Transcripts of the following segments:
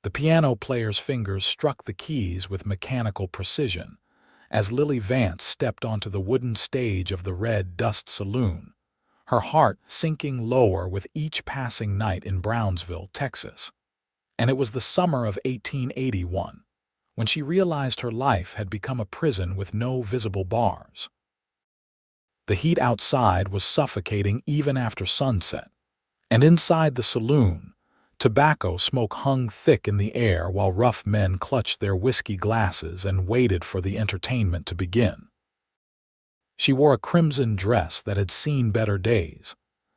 The piano player's fingers struck the keys with mechanical precision as Lily Vance stepped onto the wooden stage of the Red Dust Saloon, her heart sinking lower with each passing night in Brownsville, Texas. And it was the summer of 1881, when she realized her life had become a prison with no visible bars. The heat outside was suffocating even after sunset, and inside the saloon, tobacco smoke hung thick in the air while rough men clutched their whiskey glasses and waited for the entertainment to begin. She wore a crimson dress that had seen better days,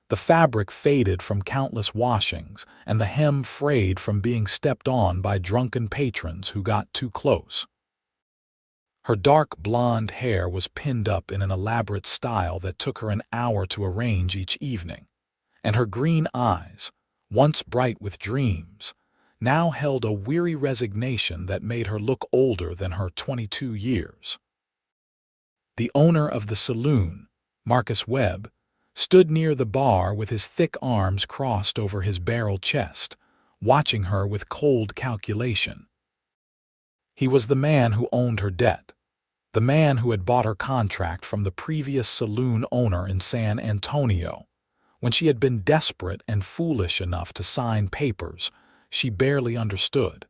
the fabric faded from countless washings and the hem frayed from being stepped on by drunken patrons who got too close. Her dark blonde hair was pinned up in an elaborate style that took her an hour to arrange each evening, and her green eyes, once bright with dreams, now held a weary resignation that made her look older than her 22 years. The owner of the saloon, Marcus Webb, stood near the bar with his thick arms crossed over his barrel chest, watching her with cold calculation. He was the man who owned her debt, the man who had bought her contract from the previous saloon owner in San Antonio, when she had been desperate and foolish enough to sign papers she barely understood.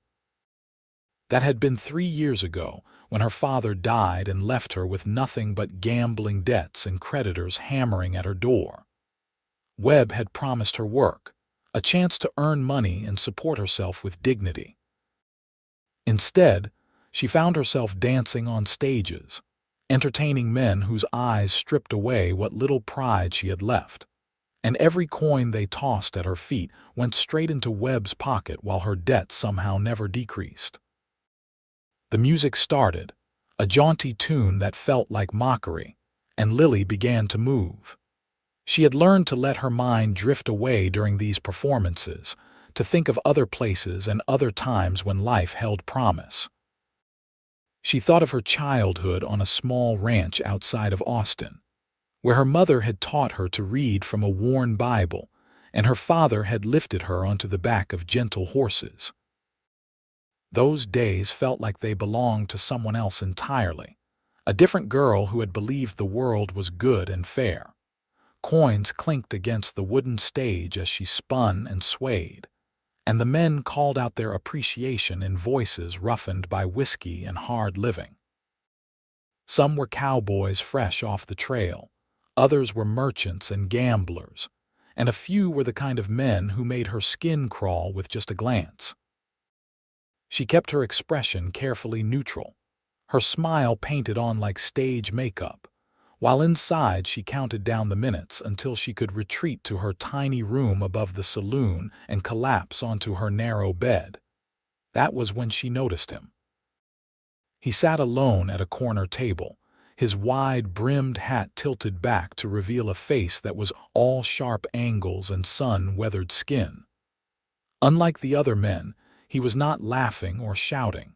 That had been 3 years ago, when her father died and left her with nothing but gambling debts and creditors hammering at her door. Webb had promised her work, a chance to earn money and support herself with dignity. Instead, she found herself dancing on stages, entertaining men whose eyes stripped away what little pride she had left, and every coin they tossed at her feet went straight into Webb's pocket while her debt somehow never decreased. The music started, a jaunty tune that felt like mockery, and Lily began to move. She had learned to let her mind drift away during these performances, to think of other places and other times when life held promise. She thought of her childhood on a small ranch outside of Austin, where her mother had taught her to read from a worn Bible, and her father had lifted her onto the back of gentle horses. Those days felt like they belonged to someone else entirely, a different girl who had believed the world was good and fair. Coins clinked against the wooden stage as she spun and swayed, and the men called out their appreciation in voices roughened by whiskey and hard living. Some were cowboys fresh off the trail, others were merchants and gamblers, and a few were the kind of men who made her skin crawl with just a glance. She kept her expression carefully neutral, her smile painted on like stage makeup, while inside she counted down the minutes until she could retreat to her tiny room above the saloon and collapse onto her narrow bed. That was when she noticed him. He sat alone at a corner table, his wide-brimmed hat tilted back to reveal a face that was all sharp angles and sun-weathered skin. Unlike the other men, he was not laughing or shouting.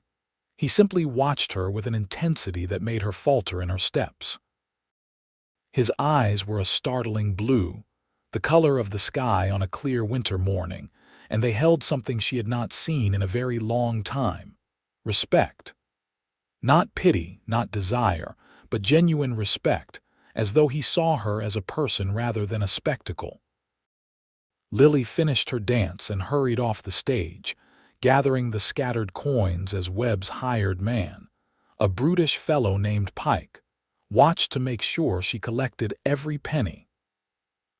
He simply watched her with an intensity that made her falter in her steps. His eyes were a startling blue, the color of the sky on a clear winter morning, and they held something she had not seen in a very long time: respect. Not pity, not desire, but genuine respect, as though he saw her as a person rather than a spectacle. Lily finished her dance and hurried off the stage, gathering the scattered coins as Webb's hired man, a brutish fellow named Pike, watched to make sure she collected every penny.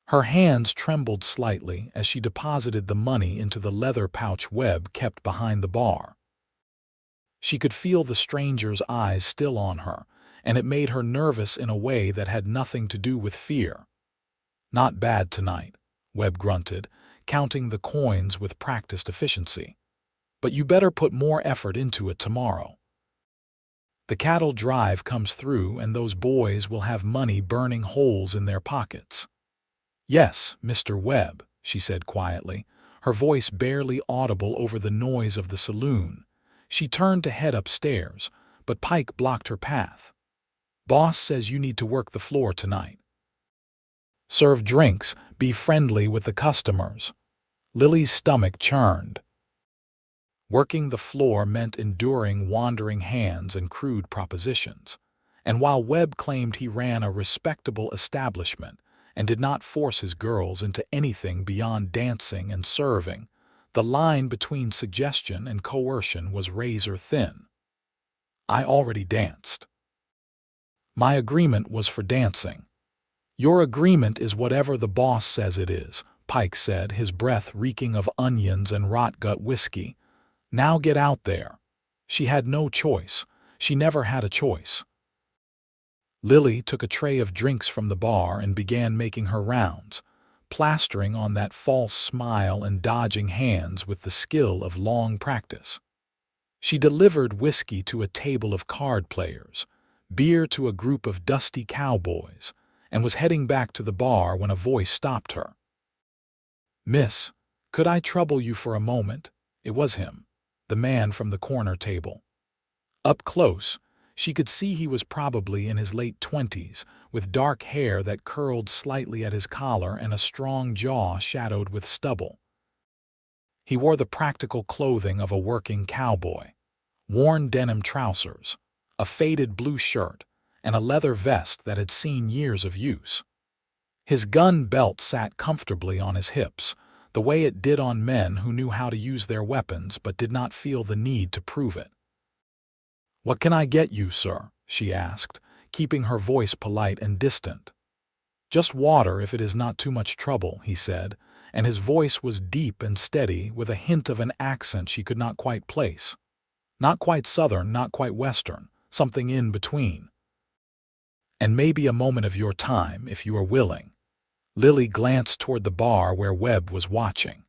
Her hands trembled slightly as she deposited the money into the leather pouch Webb kept behind the bar. She could feel the stranger's eyes still on her, and it made her nervous in a way that had nothing to do with fear. "Not bad tonight," Webb grunted, counting the coins with practiced efficiency. "But you better put more effort into it tomorrow. The cattle drive comes through and those boys will have money burning holes in their pockets." "Yes, Mr. Webb," she said quietly, her voice barely audible over the noise of the saloon. She turned to head upstairs, but Pike blocked her path. "Boss says you need to work the floor tonight. Serve drinks, be friendly with the customers." Lily's stomach churned. Working the floor meant enduring wandering hands and crude propositions. And while Webb claimed he ran a respectable establishment and did not force his girls into anything beyond dancing and serving, the line between suggestion and coercion was razor thin. I already danced. My agreement was for dancing. Your agreement is whatever the boss says it is, Pike said, his breath reeking of onions and rot-gut whiskey. Now get out there. She had no choice. She never had a choice. Lily took a tray of drinks from the bar and began making her rounds, plastering on that false smile and dodging hands with the skill of long practice. She delivered whiskey to a table of card players, beer to a group of dusty cowboys, and was heading back to the bar when a voice stopped her. "Miss, could I trouble you for a moment?" It was him, the man from the corner table. Up close, she could see he was probably in his late 20s, with dark hair that curled slightly at his collar and a strong jaw shadowed with stubble. He wore the practical clothing of a working cowboy: worn denim trousers, a faded blue shirt, and a leather vest that had seen years of use. His gun belt sat comfortably on his hips, the way it did on men who knew how to use their weapons but did not feel the need to prove it. "What can I get you, sir?" she asked, keeping her voice polite and distant. "Just water if it is not too much trouble," he said, and his voice was deep and steady with a hint of an accent she could not quite place. Not quite Southern, not quite Western, something in between. "And maybe a moment of your time, if you are willing." Lily glanced toward the bar where Webb was watching.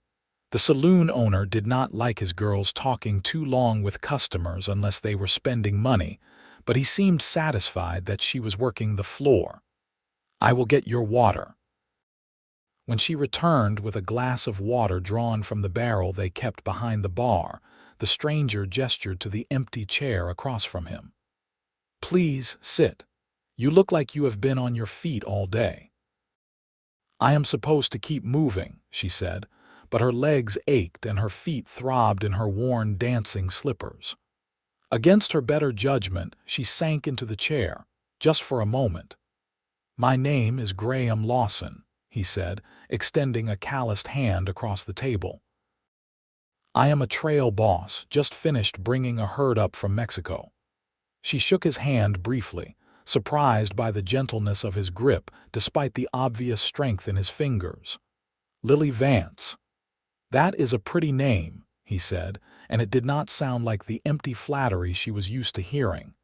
The saloon owner did not like his girls talking too long with customers unless they were spending money, but he seemed satisfied that she was working the floor. "I will get your water." When she returned with a glass of water drawn from the barrel they kept behind the bar, the stranger gestured to the empty chair across from him. "Please sit. You look like you have been on your feet all day." "I am supposed to keep moving," she said, but her legs ached and her feet throbbed in her worn dancing slippers. Against her better judgment, she sank into the chair, just for a moment. "My name is Graham Lawson," he said, extending a calloused hand across the table. "I am a trail boss, just finished bringing a herd up from Mexico." She shook his hand briefly, surprised by the gentleness of his grip despite the obvious strength in his fingers. "Lily Vance." "That is a pretty name," he said, and it did not sound like the empty flattery she was used to hearing.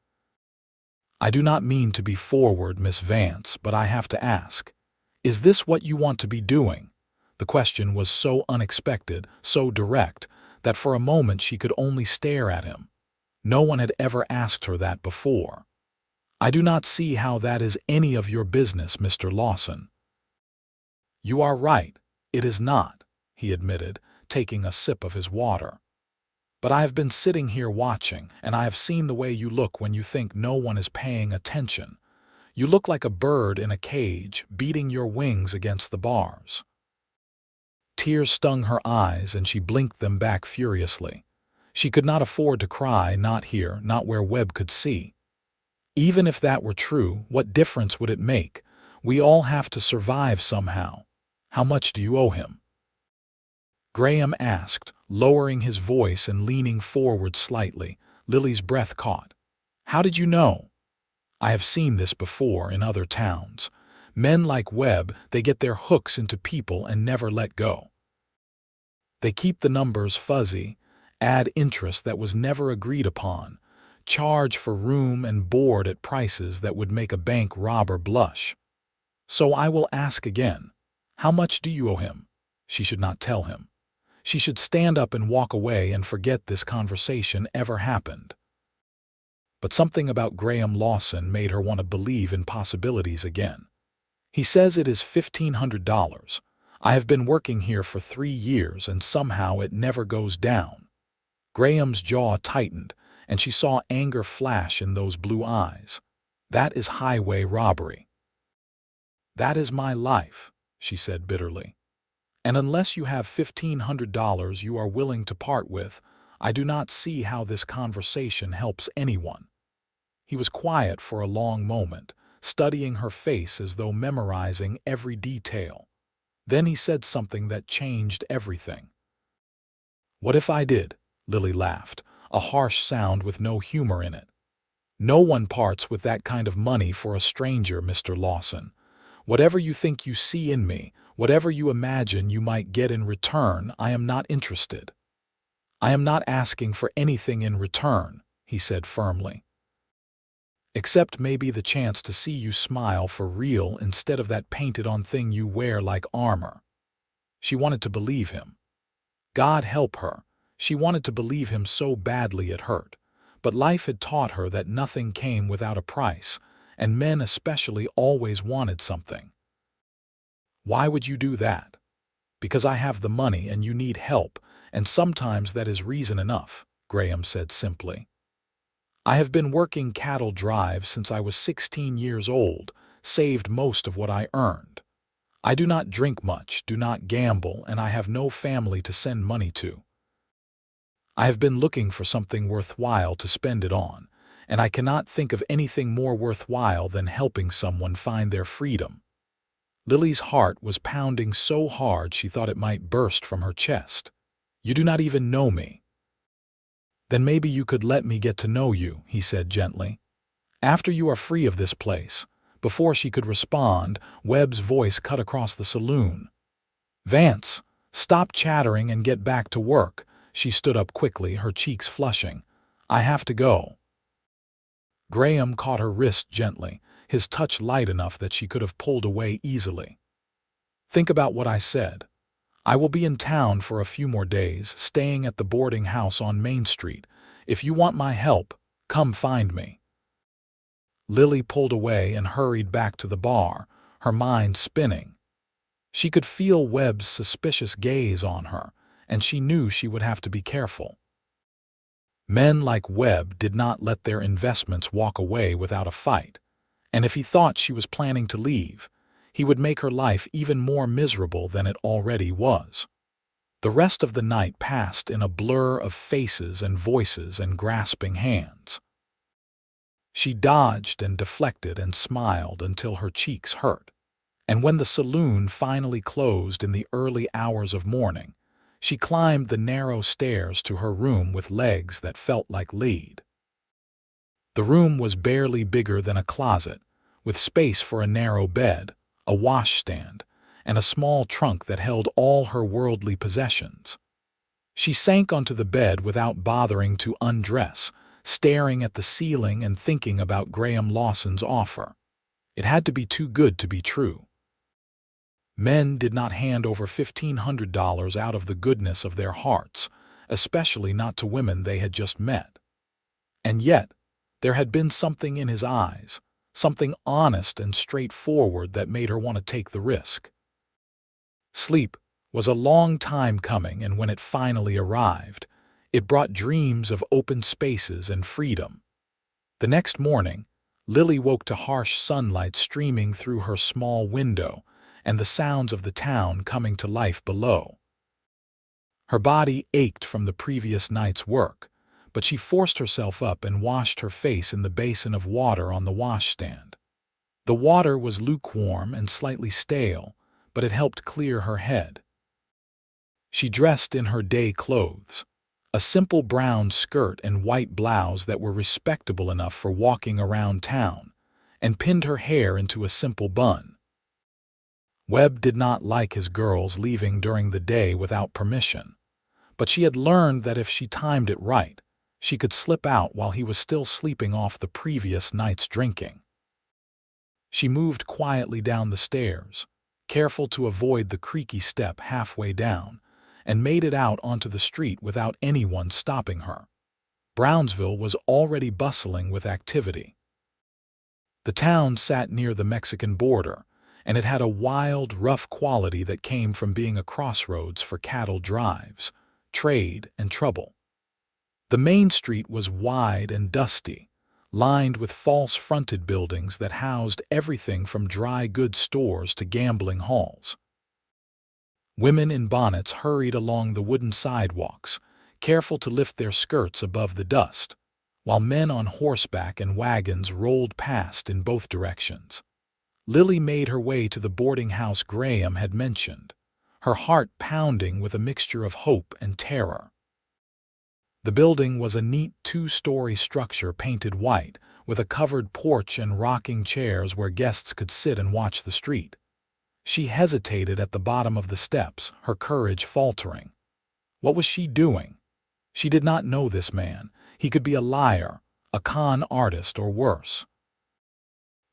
"I do not mean to be forward, Miss Vance, but I have to ask. Is this what you want to be doing?" The question was so unexpected, so direct, that for a moment she could only stare at him. No one had ever asked her that before. "I do not see how that is any of your business, Mr. Lawson." "You are right, it is not," he admitted, taking a sip of his water. "But I have been sitting here watching, and I have seen the way you look when you think no one is paying attention. You look like a bird in a cage, beating your wings against the bars." Tears stung her eyes, and she blinked them back furiously. She could not afford to cry, not here, not where Webb could see. Even if that were true, what difference would it make? We all have to survive somehow. How much do you owe him?" Graham asked, lowering his voice and leaning forward slightly. Lily's breath caught. "How did you know?" "I have seen this before in other towns. Men like Webb, they get their hooks into people and never let go. They keep the numbers fuzzy, add interest that was never agreed upon, charge for room and board at prices that would make a bank robber blush. So I will ask again, how much do you owe him?" She should not tell him. She should stand up and walk away and forget this conversation ever happened. But something about Graham Lawson made her want to believe in possibilities again. "He says it is $1,500. I have been working here for 3 years and somehow it never goes down." Graham's jaw tightened, and she saw anger flash in those blue eyes. "That is highway robbery." "That is my life," she said bitterly. "And unless you have $1,500 you are willing to part with, I do not see how this conversation helps anyone." He was quiet for a long moment, studying her face as though memorizing every detail. Then he said something that changed everything. "What if I did?" Lily laughed, a harsh sound with no humor in it. "No one parts with that kind of money for a stranger, Mr. Lawson. Whatever you think you see in me, whatever you imagine you might get in return, I am not interested." "I am not asking for anything in return," he said firmly. "Except maybe the chance to see you smile for real instead of that painted-on thing you wear like armor." She wanted to believe him. God help her, she wanted to believe him so badly it hurt. But life had taught her that nothing came without a price, and men especially always wanted something. "Why would you do that?" "Because I have the money and you need help, and sometimes that is reason enough," Graham said simply. "I have been working cattle drives since I was 16 years old, saved most of what I earned. I do not drink much, do not gamble, and I have no family to send money to. I have been looking for something worthwhile to spend it on, and I cannot think of anything more worthwhile than helping someone find their freedom." Lily's heart was pounding so hard she thought it might burst from her chest. "You do not even know me." "Then maybe you could let me get to know you," he said gently. "After you are free of this place." Before she could respond, Webb's voice cut across the saloon. "Vance, stop chattering and get back to work." She stood up quickly, her cheeks flushing. "I have to go." Graham caught her wrist gently, his touch light enough that she could have pulled away easily. "Think about what I said. I will be in town for a few more days, staying at the boarding house on Main Street. If you want my help, come find me." Lily pulled away and hurried back to the bar, her mind spinning. She could feel Webb's suspicious gaze on her, and she knew she would have to be careful. Men like Webb did not let their investments walk away without a fight, and if he thought she was planning to leave, he would make her life even more miserable than it already was. The rest of the night passed in a blur of faces and voices and grasping hands. She dodged and deflected and smiled until her cheeks hurt. And when the saloon finally closed in the early hours of morning, she climbed the narrow stairs to her room with legs that felt like lead. The room was barely bigger than a closet, with space for a narrow bed, a washstand, and a small trunk that held all her worldly possessions. She sank onto the bed without bothering to undress, staring at the ceiling and thinking about Graham Lawson's offer. It had to be too good to be true. Men did not hand over $1,500 out of the goodness of their hearts, especially not to women they had just met. And yet, there had been something in his eyes, something honest and straightforward that made her want to take the risk. Sleep was a long time coming, and when it finally arrived, it brought dreams of open spaces and freedom. The next morning, Lily woke to harsh sunlight streaming through her small window and the sounds of the town coming to life below. Her body ached from the previous night's work, but she forced herself up and washed her face in the basin of water on the washstand. The water was lukewarm and slightly stale, but it helped clear her head. She dressed in her day clothes, a simple brown skirt and white blouse that were respectable enough for walking around town, and pinned her hair into a simple bun. Webb did not like his girls leaving during the day without permission, but she had learned that if she timed it right, she could slip out while he was still sleeping off the previous night's drinking. She moved quietly down the stairs, careful to avoid the creaky step halfway down, and made it out onto the street without anyone stopping her. Brownsville was already bustling with activity. The town sat near the Mexican border, and it had a wild, rough quality that came from being a crossroads for cattle drives, trade, and trouble. The main street was wide and dusty, lined with false-fronted buildings that housed everything from dry goods stores to gambling halls. Women in bonnets hurried along the wooden sidewalks, careful to lift their skirts above the dust, while men on horseback and wagons rolled past in both directions. Lily made her way to the boarding house Graham had mentioned, her heart pounding with a mixture of hope and terror. The building was a neat two-story structure painted white, with a covered porch and rocking chairs where guests could sit and watch the street. She hesitated at the bottom of the steps, her courage faltering. What was she doing? She did not know this man. He could be a liar, a con artist, or worse.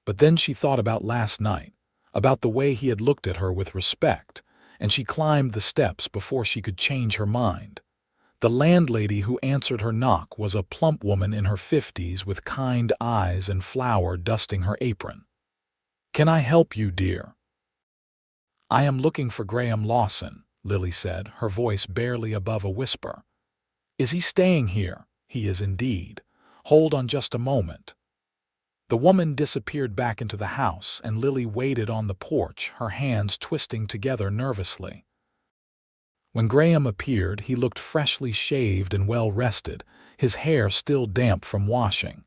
But then she thought about last night, about the way he had looked at her with respect, and she climbed the steps before she could change her mind. The landlady who answered her knock was a plump woman in her 50s with kind eyes and flour dusting her apron. "Can I help you, dear?" "I am looking for Graham Lawson," Lily said, her voice barely above a whisper. "Is he staying here?" "He is indeed. Hold on just a moment." The woman disappeared back into the house, and Lily waited on the porch, her hands twisting together nervously. When Graham appeared, he looked freshly shaved and well-rested, his hair still damp from washing.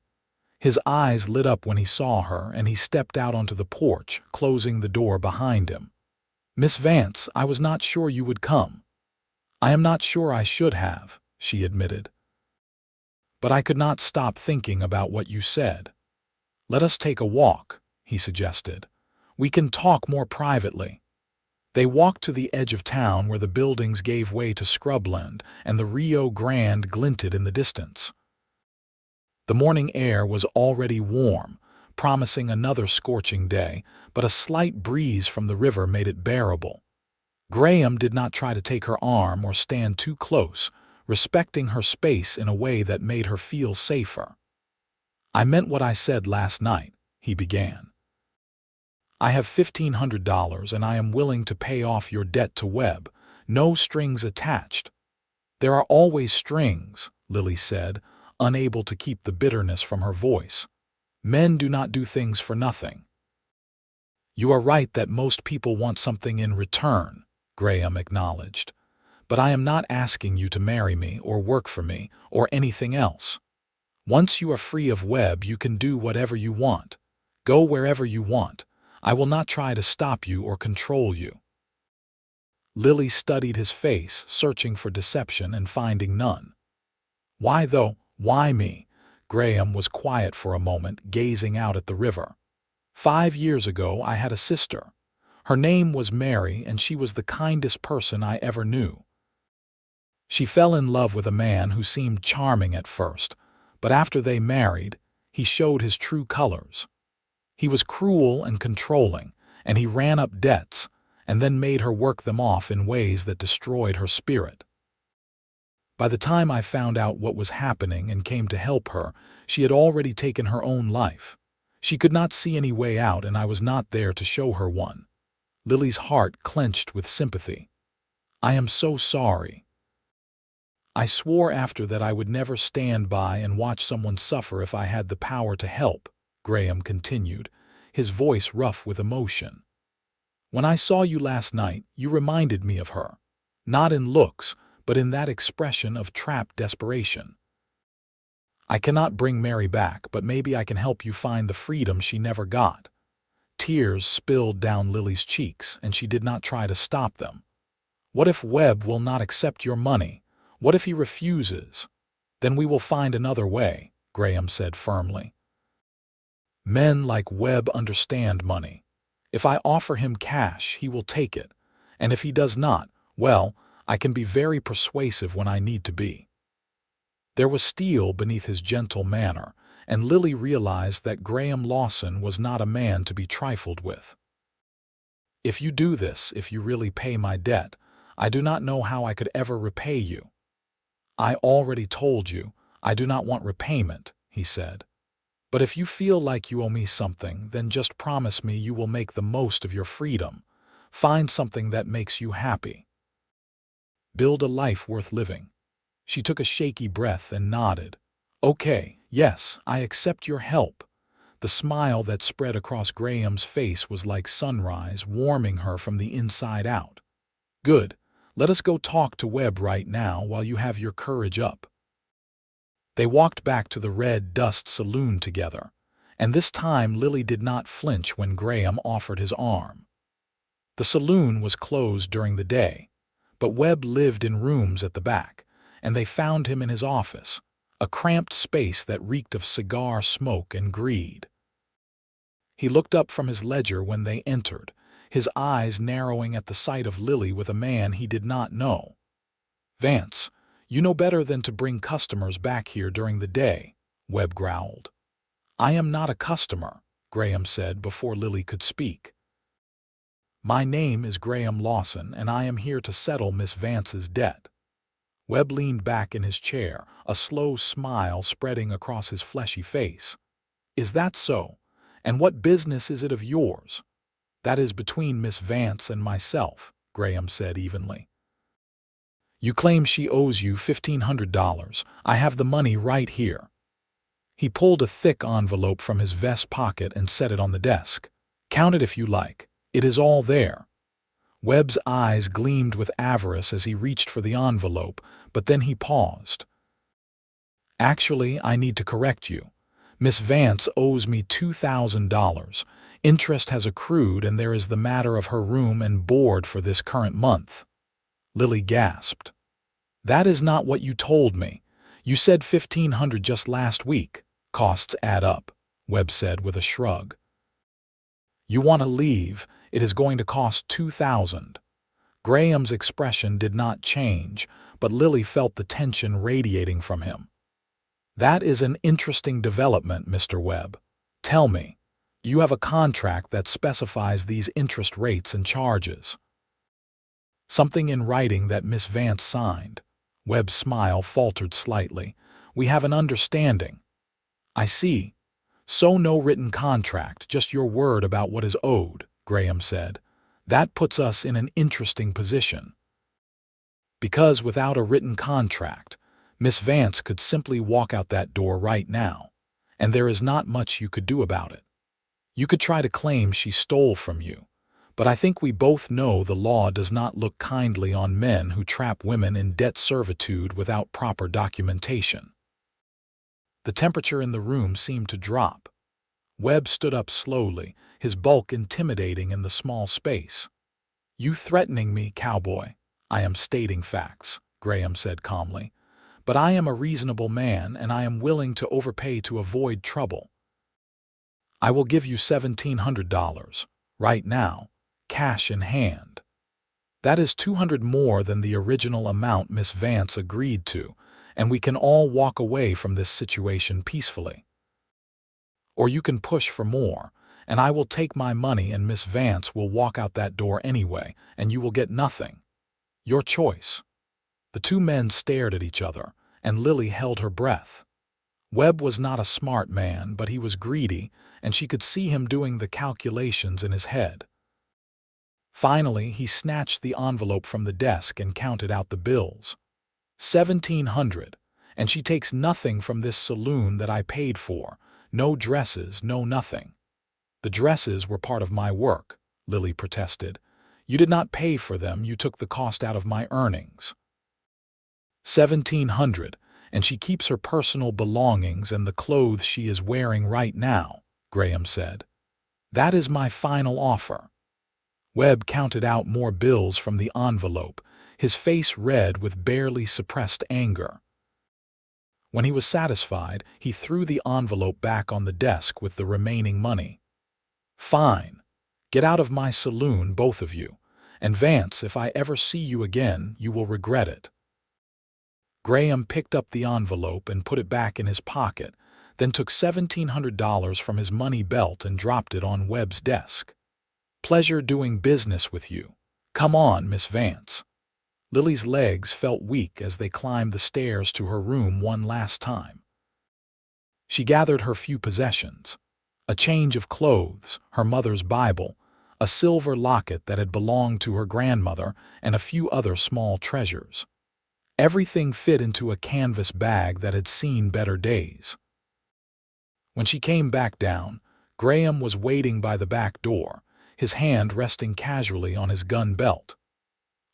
His eyes lit up when he saw her, and he stepped out onto the porch, closing the door behind him. "Miss Vance, I was not sure you would come." "I am not sure I should have," she admitted. "But I could not stop thinking about what you said." "Let us take a walk," he suggested. "We can talk more privately." They walked to the edge of town where the buildings gave way to scrubland and the Rio Grande glinted in the distance. The morning air was already warm, promising another scorching day, but a slight breeze from the river made it bearable. Graham did not try to take her arm or stand too close, respecting her space in a way that made her feel safer. "I meant what I said last night," he began. "I have $1,500 and I am willing to pay off your debt to Webb, no strings attached." "There are always strings," Lily said, unable to keep the bitterness from her voice. "Men do not do things for nothing." "You are right that most people want something in return," Graham acknowledged. "But I am not asking you to marry me or work for me or anything else. Once you are free of Webb, you can do whatever you want. Go wherever you want. I will not try to stop you or control you." Lily studied his face, searching for deception and finding none. "Why, though? Why me?" Graham was quiet for a moment, gazing out at the river. 5 years ago, I had a sister. Her name was Mary, and she was the kindest person I ever knew. She fell in love with a man who seemed charming at first, but after they married, he showed his true colors. He was cruel and controlling, and he ran up debts, and then made her work them off in ways that destroyed her spirit. By the time I found out what was happening and came to help her, she had already taken her own life. She could not see any way out, and I was not there to show her one. Lily's heart clenched with sympathy. "I am so sorry." "I swore after that I would never stand by and watch someone suffer if I had the power to help," Graham continued, his voice rough with emotion. "When I saw you last night, you reminded me of her. Not in looks, but in that expression of trapped desperation. I cannot bring Mary back, but maybe I can help you find the freedom she never got." Tears spilled down Lily's cheeks, and she did not try to stop them. "What if Webb will not accept your money? What if he refuses?" "Then we will find another way," Graham said firmly. "Men like Webb understand money. If I offer him cash, he will take it, and if he does not, well, I can be very persuasive when I need to be." There was steel beneath his gentle manner, and Lily realized that Graham Lawson was not a man to be trifled with. "If you do this, if you really pay my debt, I do not know how I could ever repay you." "I already told you, I do not want repayment," he said. "But if you feel like you owe me something, then just promise me you will make the most of your freedom. Find something that makes you happy. Build a life worth living." She took a shaky breath and nodded. "Okay, yes, I accept your help." The smile that spread across Graham's face was like sunrise, warming her from the inside out. "Good. Let us go talk to Webb right now while you have your courage up." They walked back to the Red Dust Saloon together, and this time Lily did not flinch when Graham offered his arm. The saloon was closed during the day, but Webb lived in rooms at the back, and they found him in his office, a cramped space that reeked of cigar smoke and greed. He looked up from his ledger when they entered, his eyes narrowing at the sight of Lily with a man he did not know. "Vance, you know better than to bring customers back here during the day," Webb growled. "I am not a customer," Graham said before Lily could speak. "My name is Graham Lawson, and I am here to settle Miss Vance's debt." Webb leaned back in his chair, a slow smile spreading across his fleshy face. "Is that so? And what business is it of yours?" "That is between Miss Vance and myself," Graham said evenly. "You claim she owes you $1,500. I have the money right here." He pulled a thick envelope from his vest pocket and set it on the desk. "Count it if you like. It is all there." Webb's eyes gleamed with avarice as he reached for the envelope, but then he paused. "Actually, I need to correct you. Miss Vance owes me $2,000. Interest has accrued, and there is the matter of her room and board for this current month." Lily gasped. "That is not what you told me. You said $1,500 just last week." "Costs add up," Webb said with a shrug. "You want to leave. It is going to cost $2,000. Graham's expression did not change, but Lily felt the tension radiating from him. "That is an interesting development, Mr. Webb. Tell me, you have a contract that specifies these interest rates and charges?" "Something in writing that Miss Vance signed." Webb's smile faltered slightly. "We have an understanding." "I see. So no written contract, just your word about what is owed," Graham said. "That puts us in an interesting position. Because without a written contract, Miss Vance could simply walk out that door right now, and there is not much you could do about it. You could try to claim she stole from you, but I think we both know the law does not look kindly on men who trap women in debt servitude without proper documentation." The temperature in the room seemed to drop. Webb stood up slowly, his bulk intimidating in the small space. "You threatening me, Cowboy?" "I am stating facts," Graham said calmly. "But I am a reasonable man, and I am willing to overpay to avoid trouble. I will give you $1,700, right now, cash in hand. That is $200 more than the original amount Miss Vance agreed to, and we can all walk away from this situation peacefully. Or you can push for more, and I will take my money and Miss Vance will walk out that door anyway, and you will get nothing. Your choice." The two men stared at each other, and Lily held her breath. Webb was not a smart man, but he was greedy, and she could see him doing the calculations in his head. Finally, he snatched the envelope from the desk and counted out the bills. $1,700, and she takes nothing from this saloon that I paid for. No dresses, no nothing." "The dresses were part of my work," Lily protested. "You did not pay for them, you took the cost out of my earnings." $1,700, and she keeps her personal belongings and the clothes she is wearing right now," Graham said. "That is my final offer." Webb counted out more bills from the envelope, his face red with barely suppressed anger. When he was satisfied, he threw the envelope back on the desk with the remaining money. "Fine. Get out of my saloon, both of you. And Vance, if I ever see you again, you will regret it." Graham picked up the envelope and put it back in his pocket, then took $1,700 from his money belt and dropped it on Webb's desk. "Pleasure doing business with you. Come on, Miss Vance." Lily's legs felt weak as they climbed the stairs to her room one last time. She gathered her few possessions: a change of clothes, her mother's Bible, a silver locket that had belonged to her grandmother, and a few other small treasures. Everything fit into a canvas bag that had seen better days. When she came back down, Graham was waiting by the back door, his hand resting casually on his gun belt.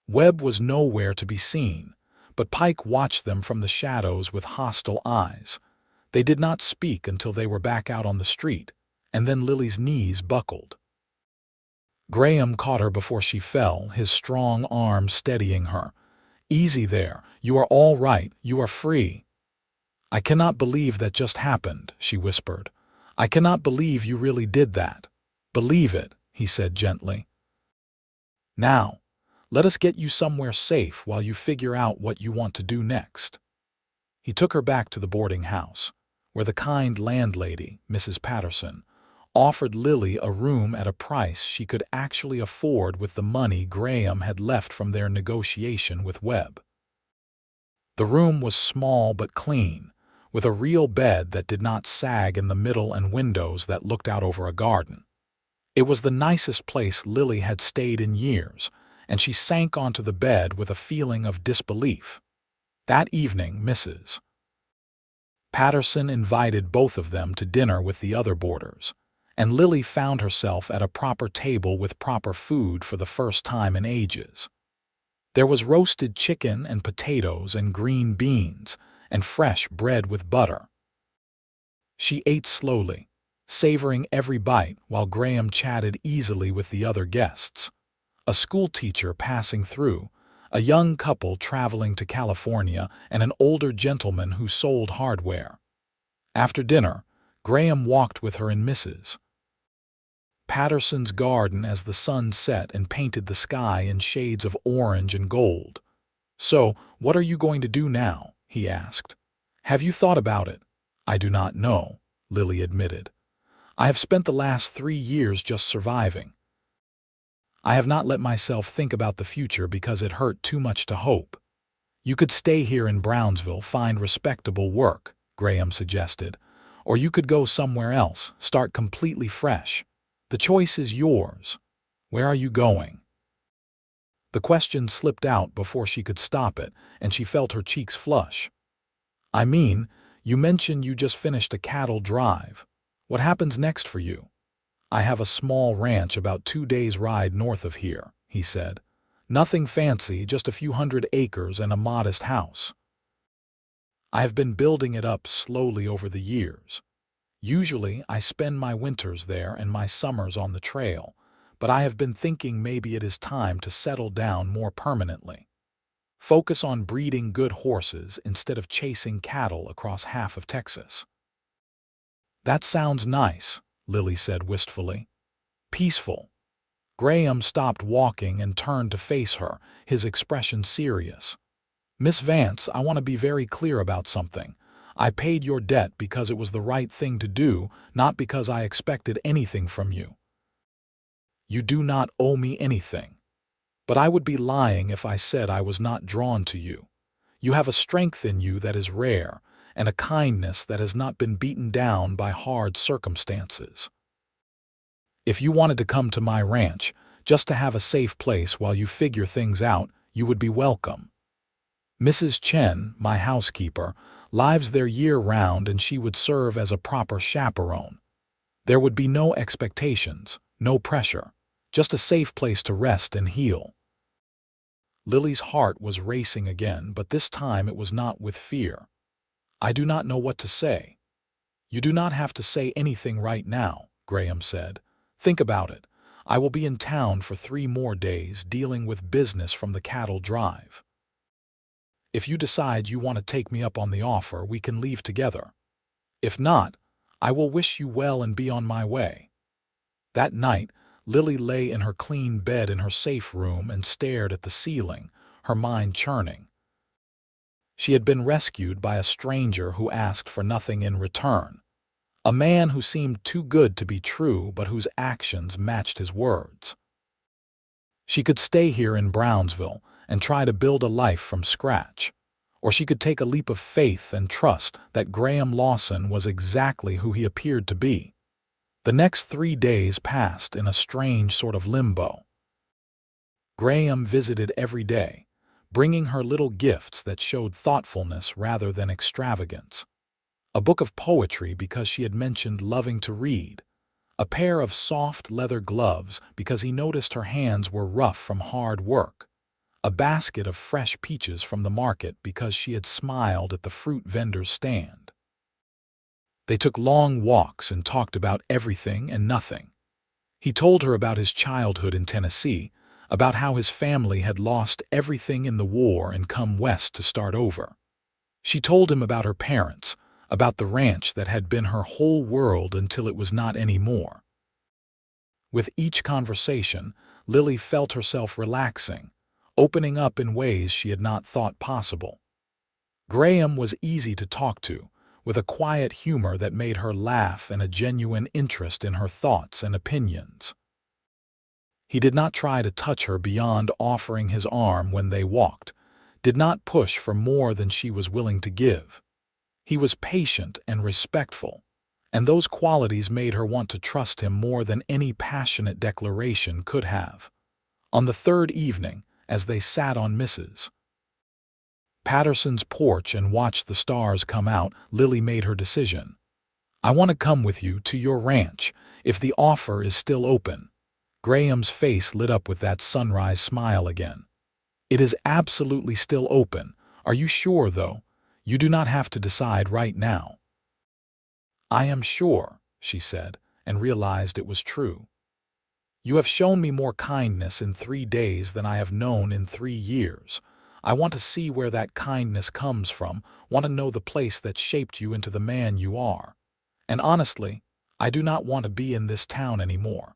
Webb was nowhere to be seen, but Pike watched them from the shadows with hostile eyes. They did not speak until they were back out on the street, and then Lily's knees buckled. Graham caught her before she fell, his strong arm steadying her. "Easy there. You are all right. You are free." "I cannot believe that just happened," she whispered. "I cannot believe you really did that." "Believe it," he said gently. "Now, let us get you somewhere safe while you figure out what you want to do next." He took her back to the boarding house, where the kind landlady, Mrs. Patterson, offered Lily a room at a price she could actually afford with the money Graham had left from their negotiation with Webb. The room was small but clean, with a real bed that did not sag in the middle and windows that looked out over a garden. It was the nicest place Lily had stayed in years, and she sank onto the bed with a feeling of disbelief. That evening, Mrs. Patterson invited both of them to dinner with the other boarders, and Lily found herself at a proper table with proper food for the first time in ages. There was roasted chicken and potatoes and green beans and fresh bread with butter. She ate slowly, savoring every bite while Graham chatted easily with the other guests. A schoolteacher passing through, a young couple traveling to California, and an older gentleman who sold hardware. After dinner, Graham walked with her in Mrs. Patterson's garden as the sun set and painted the sky in shades of orange and gold. "So, what are you going to do now?" he asked. "Have you thought about it?" "I do not know," Lily admitted. "I have spent the last 3 years just surviving. I have not let myself think about the future because it hurt too much to hope." "You could stay here in Brownsville, find respectable work," Graham suggested. "Or you could go somewhere else, start completely fresh. The choice is yours. Where are you going?" The question slipped out before she could stop it, and she felt her cheeks flush. "I mean, you mentioned you just finished a cattle drive. What happens next for you?" "I have a small ranch about 2 days' ride north of here," he said. "Nothing fancy, just a few hundred acres and a modest house. I have been building it up slowly over the years. Usually I spend my winters there and my summers on the trail, but I have been thinking maybe it is time to settle down more permanently. Focus on breeding good horses instead of chasing cattle across half of Texas." "That sounds nice," Lily said wistfully. "Peaceful." Graham stopped walking and turned to face her, his expression serious. "Miss Vance, I want to be very clear about something. I paid your debt because it was the right thing to do, not because I expected anything from you. You do not owe me anything. But I would be lying if I said I was not drawn to you. You have a strength in you that is rare, and a kindness that has not been beaten down by hard circumstances. If you wanted to come to my ranch, just to have a safe place while you figure things out, you would be welcome. Mrs. Chen, my housekeeper, lives there year-round, and she would serve as a proper chaperone. There would be no expectations, no pressure, just a safe place to rest and heal." Lily's heart was racing again, but this time it was not with fear. "I do not know what to say." "You do not have to say anything right now," Graham said. "Think about it. I will be in town for 3 more days dealing with business from the cattle drive. If you decide you want to take me up on the offer, we can leave together. If not, I will wish you well and be on my way." That night, Lily lay in her clean bed in her safe room and stared at the ceiling, her mind churning. She had been rescued by a stranger who asked for nothing in return. A man who seemed too good to be true but whose actions matched his words. She could stay here in Brownsville and try to build a life from scratch. Or she could take a leap of faith and trust that Graham Lawson was exactly who he appeared to be. The next 3 days passed in a strange sort of limbo. Graham visited every day, bringing her little gifts that showed thoughtfulness rather than extravagance. A book of poetry because she had mentioned loving to read. A pair of soft leather gloves because he noticed her hands were rough from hard work. a basket of fresh peaches from the market because she had smiled at the fruit vendor's stand. They took long walks and talked about everything and nothing. He told her about his childhood in Tennessee, about how his family had lost everything in the war and come west to start over. She told him about her parents, about the ranch that had been her whole world until it was not anymore. With each conversation, Lily felt herself relaxing, opening up in ways she had not thought possible. Graham was easy to talk to, with a quiet humor that made her laugh and a genuine interest in her thoughts and opinions. He did not try to touch her beyond offering his arm when they walked, did not push for more than she was willing to give. He was patient and respectful, and those qualities made her want to trust him more than any passionate declaration could have. On the third evening, as they sat on Mrs. Patterson's porch and watched the stars come out, Lily made her decision. "I want to come with you to your ranch, if the offer is still open." Graham's face lit up with that sunrise smile again. "It is absolutely still open. Are you sure, though? You do not have to decide right now." "I am sure," she said, and realized it was true. "You have shown me more kindness in 3 days than I have known in 3 years. I want to see where that kindness comes from, want to know the place that shaped you into the man you are. And honestly, I do not want to be in this town anymore.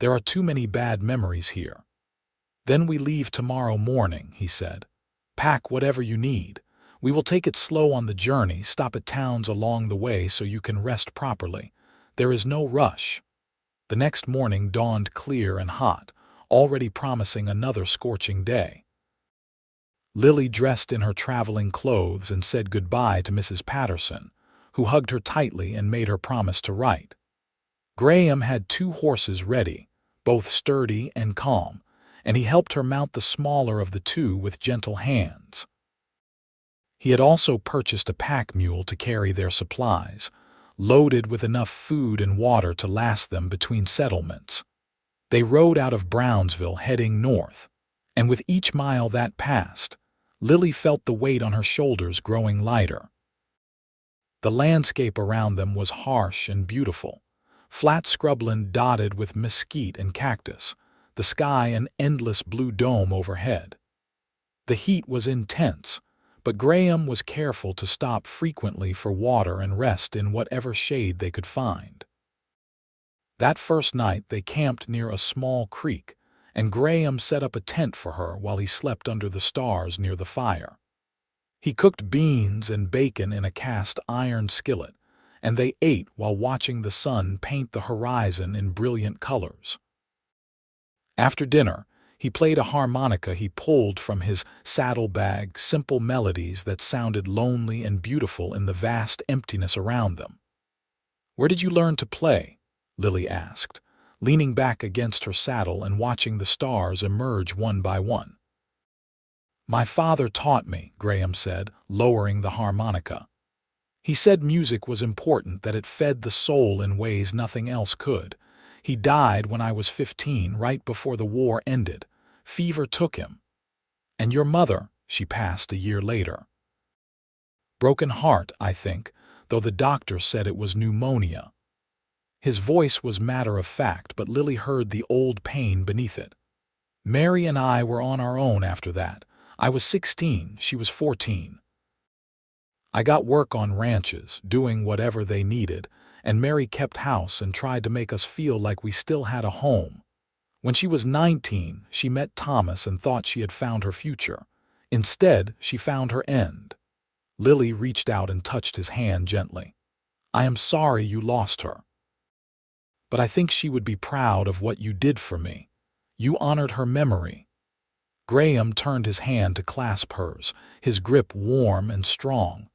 There are too many bad memories here." "Then we leave tomorrow morning," he said. "Pack whatever you need. We will take it slow on the journey, stop at towns along the way so you can rest properly. There is no rush." The next morning dawned clear and hot, already promising another scorching day. Lily dressed in her traveling clothes and said goodbye to Mrs. Patterson, who hugged her tightly and made her promise to write. Graham had 2 horses ready, both sturdy and calm, and he helped her mount the smaller of the 2 with gentle hands. He had also purchased a pack mule to carry their supplies, loaded with enough food and water to last them between settlements. They rode out of Brownsville heading north, and with each mile that passed, Lily felt the weight on her shoulders growing lighter. The landscape around them was harsh and beautiful, flat scrubland dotted with mesquite and cactus, the sky an endless blue dome overhead. The heat was intense, but Graham was careful to stop frequently for water and rest in whatever shade they could find. That first night they camped near a small creek, and Graham set up a tent for her while he slept under the stars near the fire. He cooked beans and bacon in a cast-iron skillet, and they ate while watching the sun paint the horizon in brilliant colors. After dinner, he played a harmonica he pulled from his saddlebag, simple melodies that sounded lonely and beautiful in the vast emptiness around them. "Where did you learn to play?" Lily asked, leaning back against her saddle and watching the stars emerge one by one. "My father taught me," Graham said, lowering the harmonica. "He said music was important, that it fed the soul in ways nothing else could. He died when I was 15, right before the war ended. Fever took him." "And your mother?" She passed a year later. "Broken heart, I think, though the doctor said it was pneumonia." His voice was matter-of-fact, but Lily heard the old pain beneath it. "Mary and I were on our own after that. I was 16, she was 14. I got work on ranches, doing whatever they needed, and Mary kept house and tried to make us feel like we still had a home. When she was 19, she met Thomas and thought she had found her future. Instead, she found her end." Lily reached out and touched his hand gently. "I am sorry you lost her. But I think she would be proud of what you did for me. You honored her memory." Graham turned his hand to clasp hers, his grip warm and strong.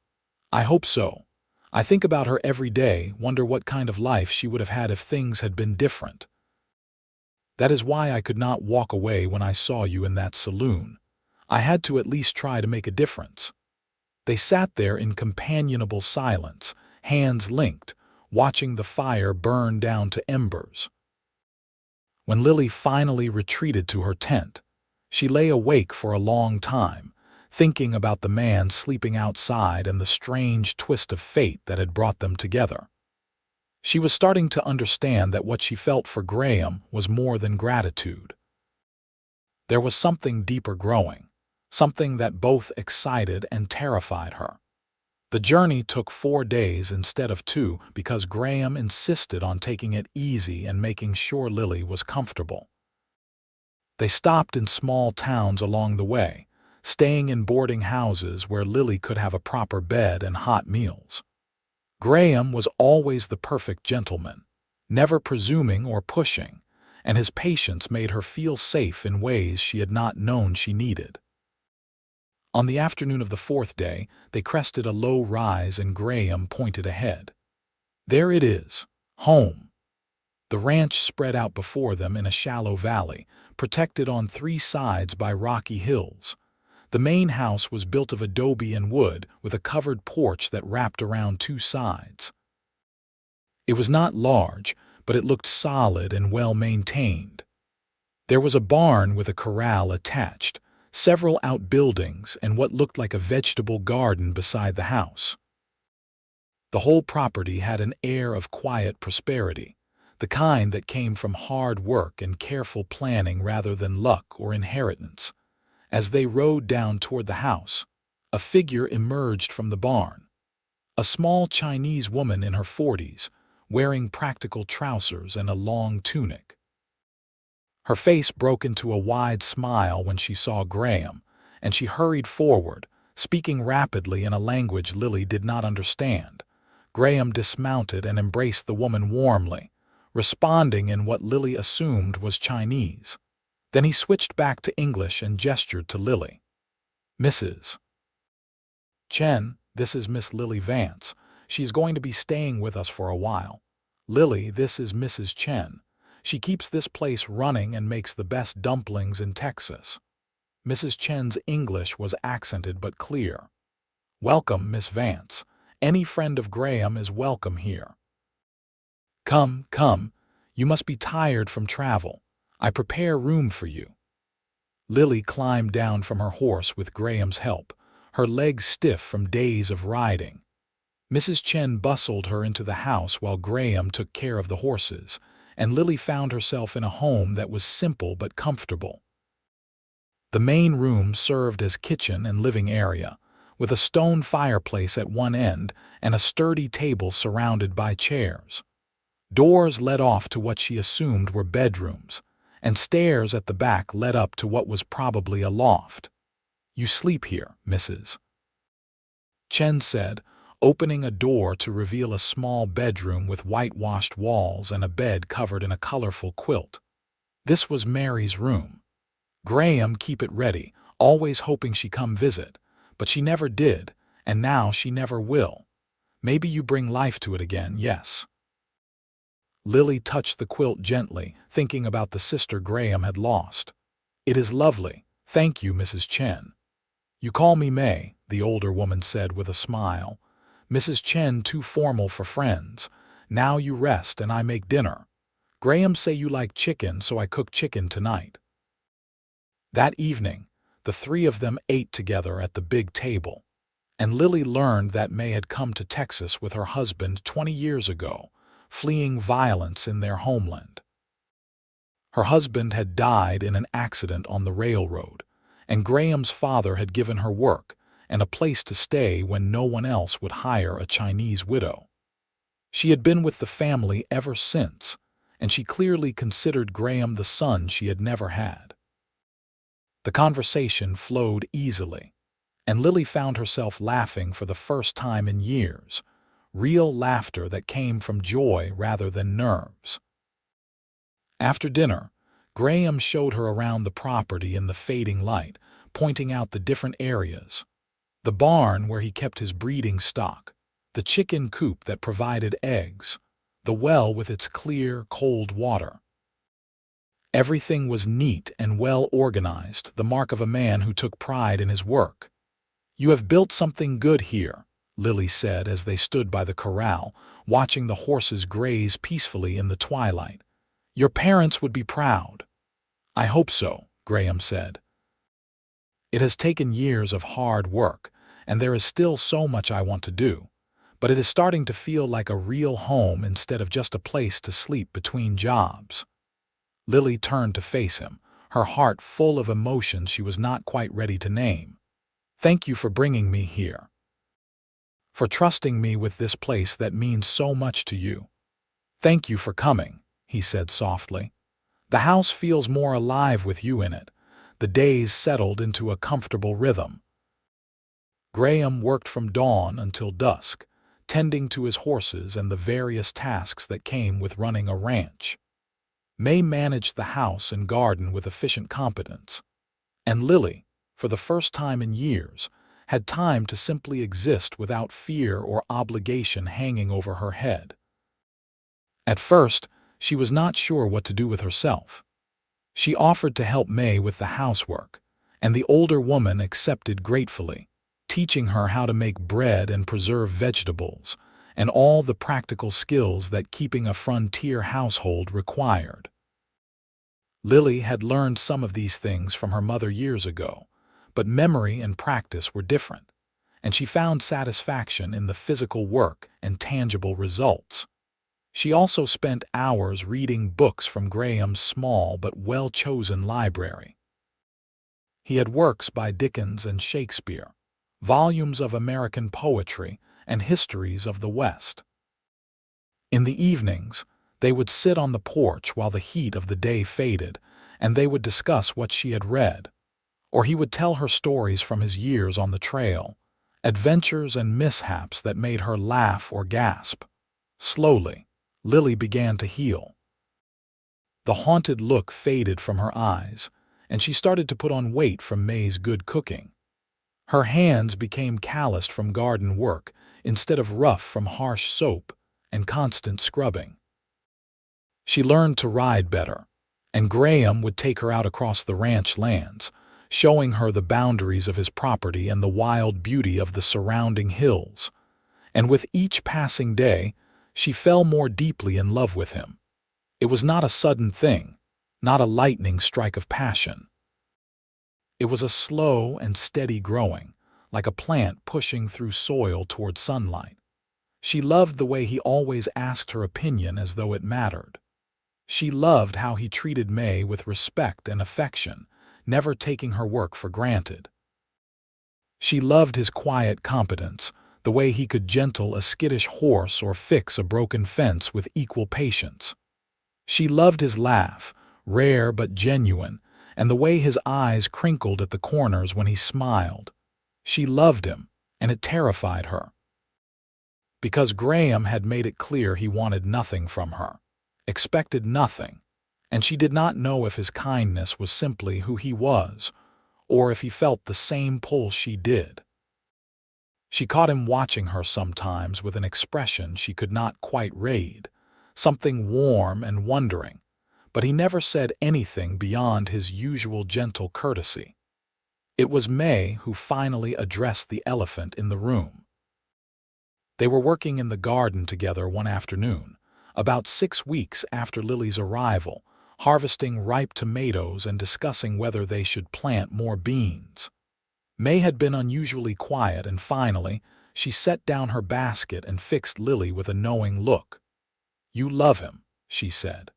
"I hope so. I think about her every day, wonder what kind of life she would have had if things had been different. That is why I could not walk away when I saw you in that saloon. I had to at least try to make a difference." They sat there in companionable silence, hands linked, watching the fire burn down to embers. When Lily finally retreated to her tent, She lay awake for a long time, thinking about the man sleeping outside and the strange twist of fate that had brought them together. She was starting to understand that what she felt for Graham was more than gratitude. There was something deeper growing, something that both excited and terrified her. The journey took 4 days instead of 2 because Graham insisted on taking it easy and making sure Lily was comfortable. They stopped in small towns along the way, staying in boarding houses where Lily could have a proper bed and hot meals. Graham was always the perfect gentleman, never presuming or pushing, and his patience made her feel safe in ways she had not known she needed. On the afternoon of the 4th day, they crested a low rise and Graham pointed ahead. There it is, home. The ranch spread out before them in a shallow valley, protected on 3 sides by rocky hills. The main house was built of adobe and wood, with a covered porch that wrapped around 2 sides. It was not large, but it looked solid and well-maintained. There was a barn with a corral attached, several outbuildings, and what looked like a vegetable garden beside the house. The whole property had an air of quiet prosperity, the kind that came from hard work and careful planning rather than luck or inheritance. As they rode down toward the house, a figure emerged from the barn. A small Chinese woman in her 40s, wearing practical trousers and a long tunic. Her face broke into a wide smile when she saw Graham, and she hurried forward, speaking rapidly in a language Lily did not understand. Graham dismounted and embraced the woman warmly, responding in what Lily assumed was Chinese. Then he switched back to English and gestured to Lily. "Mrs. Chen, this is Miss Lily Vance. She is going to be staying with us for a while. Lily, this is Mrs. Chen. She keeps this place running and makes the best dumplings in Texas." Mrs. Chen's English was accented but clear. "Welcome, Miss Vance. Any friend of Graham is welcome here. Come, come. You must be tired from travel. I prepare room for you." Lily climbed down from her horse with Graham's help, her legs stiff from days of riding. Mrs. Chen bustled her into the house while Graham took care of the horses, and Lily found herself in a home that was simple but comfortable. The main room served as kitchen and living area, with a stone fireplace at one end and a sturdy table surrounded by chairs. Doors led off to what she assumed were bedrooms, and stairs at the back led up to what was probably a loft. "You sleep here, Mrs. Chen said, opening a door to reveal a small bedroom with whitewashed walls and a bed covered in a colorful quilt. This was Mary's room. Graham keep it ready, always hoping she come visit, but she never did, and now she never will. Maybe you bring life to it again, yes." Lily touched the quilt gently, thinking about the sister Graham had lost. "It is lovely. Thank you, Mrs. Chen." "You call me May," the older woman said with a smile. "Mrs. Chen too formal for friends. Now you rest and I make dinner. Graham say you like chicken, so I cook chicken tonight." That evening, the 3 of them ate together at the big table, and Lily learned that May had come to Texas with her husband 20 years ago, fleeing violence in their homeland. Her husband had died in an accident on the railroad, and Graham's father had given her work and a place to stay when no one else would hire a Chinese widow. She had been with the family ever since, and she clearly considered Graham the son she had never had. The conversation flowed easily, and Lily found herself laughing for the first time in years, real laughter that came from joy rather than nerves. After dinner, Graham showed her around the property in the fading light, pointing out the different areas. The barn where he kept his breeding stock, the chicken coop that provided eggs, the well with its clear, cold water. Everything was neat and well organized, the mark of a man who took pride in his work. "You have built something good here," Lily said as they stood by the corral, watching the horses graze peacefully in the twilight. "Your parents would be proud." "I hope so," Graham said. It has taken years of hard work, and there is still so much I want to do, but it is starting to feel like a real home instead of just a place to sleep between jobs." Lily turned to face him, her heart full of emotions she was not quite ready to name. "Thank you for bringing me here. For trusting me with this place that means so much to you. Thank you for coming," he said softly. "The house feels more alive with you in it. The days settled into a comfortable rhythm." Graham worked from dawn until dusk, tending to his horses and the various tasks that came with running a ranch. May managed the house and garden with efficient competence, and Lily, for the first time in years, had time to simply exist without fear or obligation hanging over her head. At first, she was not sure what to do with herself. She offered to help May with the housework, and the older woman accepted gratefully, teaching her how to make bread and preserve vegetables, and all the practical skills that keeping a frontier household required. Lily had learned some of these things from her mother years ago, but memory and practice were different, and she found satisfaction in the physical work and tangible results. She also spent hours reading books from Graham's small but well-chosen library. He had works by Dickens and Shakespeare, volumes of American poetry, and histories of the West. In the evenings, they would sit on the porch while the heat of the day faded, and they would discuss what she had read, or he would tell her stories from his years on the trail, adventures and mishaps that made her laugh or gasp. Slowly, Lily began to heal. The haunted look faded from her eyes, and she started to put on weight from May's good cooking. Her hands became calloused from garden work instead of rough from harsh soap and constant scrubbing. She learned to ride better, and Graham would take her out across the ranch lands, showing her the boundaries of his property and the wild beauty of the surrounding hills. And with each passing day, she fell more deeply in love with him. It was not a sudden thing, not a lightning strike of passion. It was a slow and steady growing, like a plant pushing through soil toward sunlight. She loved the way he always asked her opinion as though it mattered. She loved how he treated May with respect and affection, never taking her work for granted. She loved his quiet competence, the way he could gentle a skittish horse or fix a broken fence with equal patience. She loved his laugh, rare but genuine, and the way his eyes crinkled at the corners when he smiled. She loved him, and it terrified her. Because Graham had made it clear he wanted nothing from her, expected nothing, and she did not know if his kindness was simply who he was, or if he felt the same pull she did. She caught him watching her sometimes with an expression she could not quite read, something warm and wondering, but he never said anything beyond his usual gentle courtesy. It was May who finally addressed the elephant in the room. They were working in the garden together one afternoon, about 6 weeks after Lily's arrival, harvesting ripe tomatoes and discussing whether they should plant more beans. May had been unusually quiet, and finally, she set down her basket and fixed Lily with a knowing look. "You love him," she said.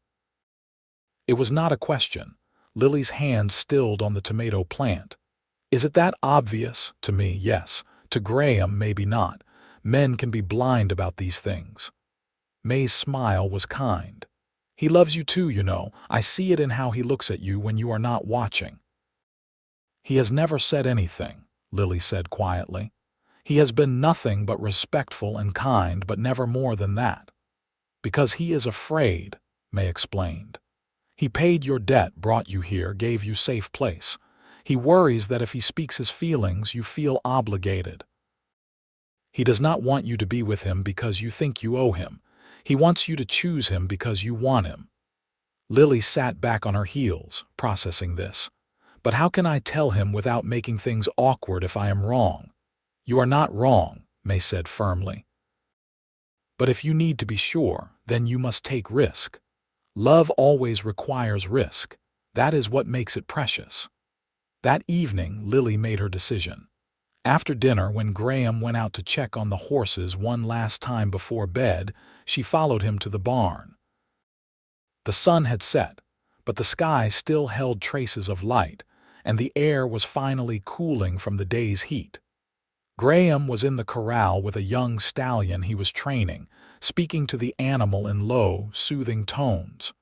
It was not a question. Lily's hand stilled on the tomato plant. "Is it that obvious? To me, yes. To Graham, maybe not. Men can be blind about these things." May's smile was kind. "He loves you too, you know. I see it in how he looks at you when you are not watching." "He has never said anything," Lily said quietly. "He has been nothing but respectful and kind, but never more than that." "Because he is afraid," May explained. "He paid your debt, brought you here, gave you safe place. He worries that if he speaks his feelings, you feel obligated. He does not want you to be with him because you think you owe him. He wants you to choose him because you want him." Lily sat back on her heels, processing this. "But how can I tell him without making things awkward if I am wrong?" "You are not wrong," May said firmly. "But if you need to be sure, then you must take risk. Love always requires risk. That is what makes it precious." That evening, Lily made her decision. After dinner, when Graham went out to check on the horses one last time before bed, she followed him to the barn. The sun had set, but the sky still held traces of light, and the air was finally cooling from the day's heat. Graham was in the corral with a young stallion he was training, speaking to the animal in low, soothing tones.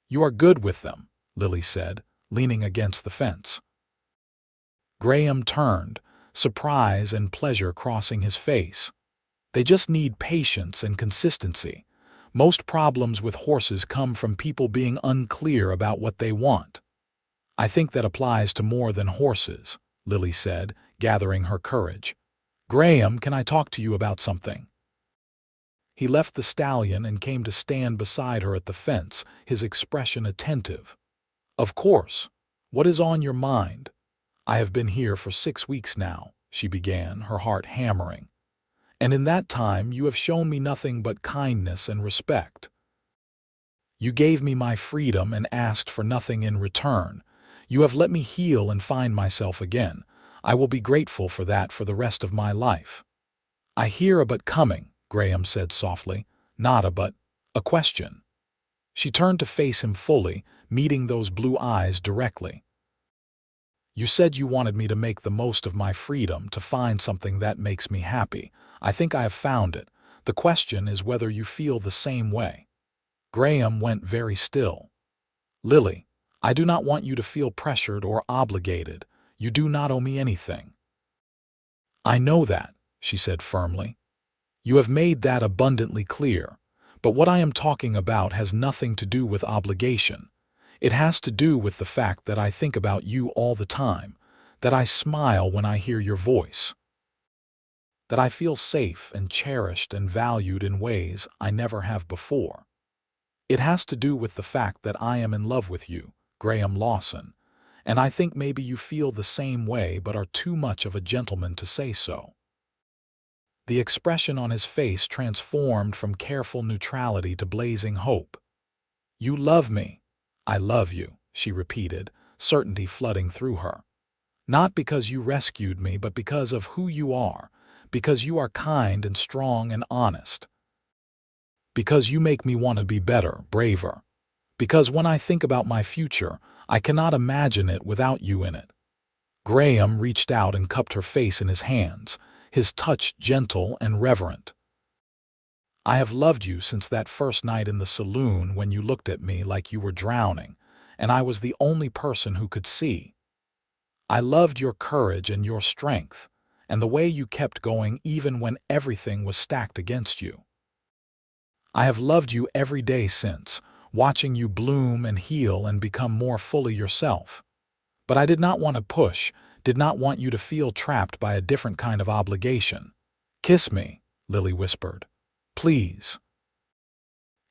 "You are good with them," Lily said, leaning against the fence. Graham turned, surprise and pleasure crossing his face. "They just need patience and consistency. Most problems with horses come from people being unclear about what they want." "I think that applies to more than horses," Lily said, gathering her courage. "Graham, can I talk to you about something?" He left the stallion and came to stand beside her at the fence, his expression attentive. "Of course. What is on your mind?" "I have been here for 6 weeks now," she began, her heart hammering. "And in that time you have shown me nothing but kindness and respect. You gave me my freedom and asked for nothing in return. You have let me heal and find myself again. I will be grateful for that for the rest of my life." "I hear a but coming," Graham said softly. "Not a but, a question." She turned to face him fully, meeting those blue eyes directly. "You said you wanted me to make the most of my freedom, to find something that makes me happy. I think I have found it. The question is whether you feel the same way." Graham went very still. "Lily, I do not want you to feel pressured or obligated. You do not owe me anything." "I know that," she said firmly. "You have made that abundantly clear. But what I am talking about has nothing to do with obligation. It has to do with the fact that I think about you all the time, that I smile when I hear your voice, that I feel safe and cherished and valued in ways I never have before. It has to do with the fact that I am in love with you, Graham Lawson, and I think maybe you feel the same way but are too much of a gentleman to say so." The expression on his face transformed from careful neutrality to blazing hope. "You love me. I love you," she repeated, certainty flooding through her. "Not because you rescued me, but because of who you are, because you are kind and strong and honest. Because you make me want to be better, braver. Because when I think about my future, I cannot imagine it without you in it." Graham reached out and cupped her face in his hands, his touch gentle and reverent. "I have loved you since that first night in the saloon when you looked at me like you were drowning, and I was the only person who could see. I loved your courage and your strength, and the way you kept going even when everything was stacked against you. I have loved you every day since, watching you bloom and heal and become more fully yourself. But I did not want to push, did not want you to feel trapped by a different kind of obligation." "Kiss me," Lily whispered. "Please."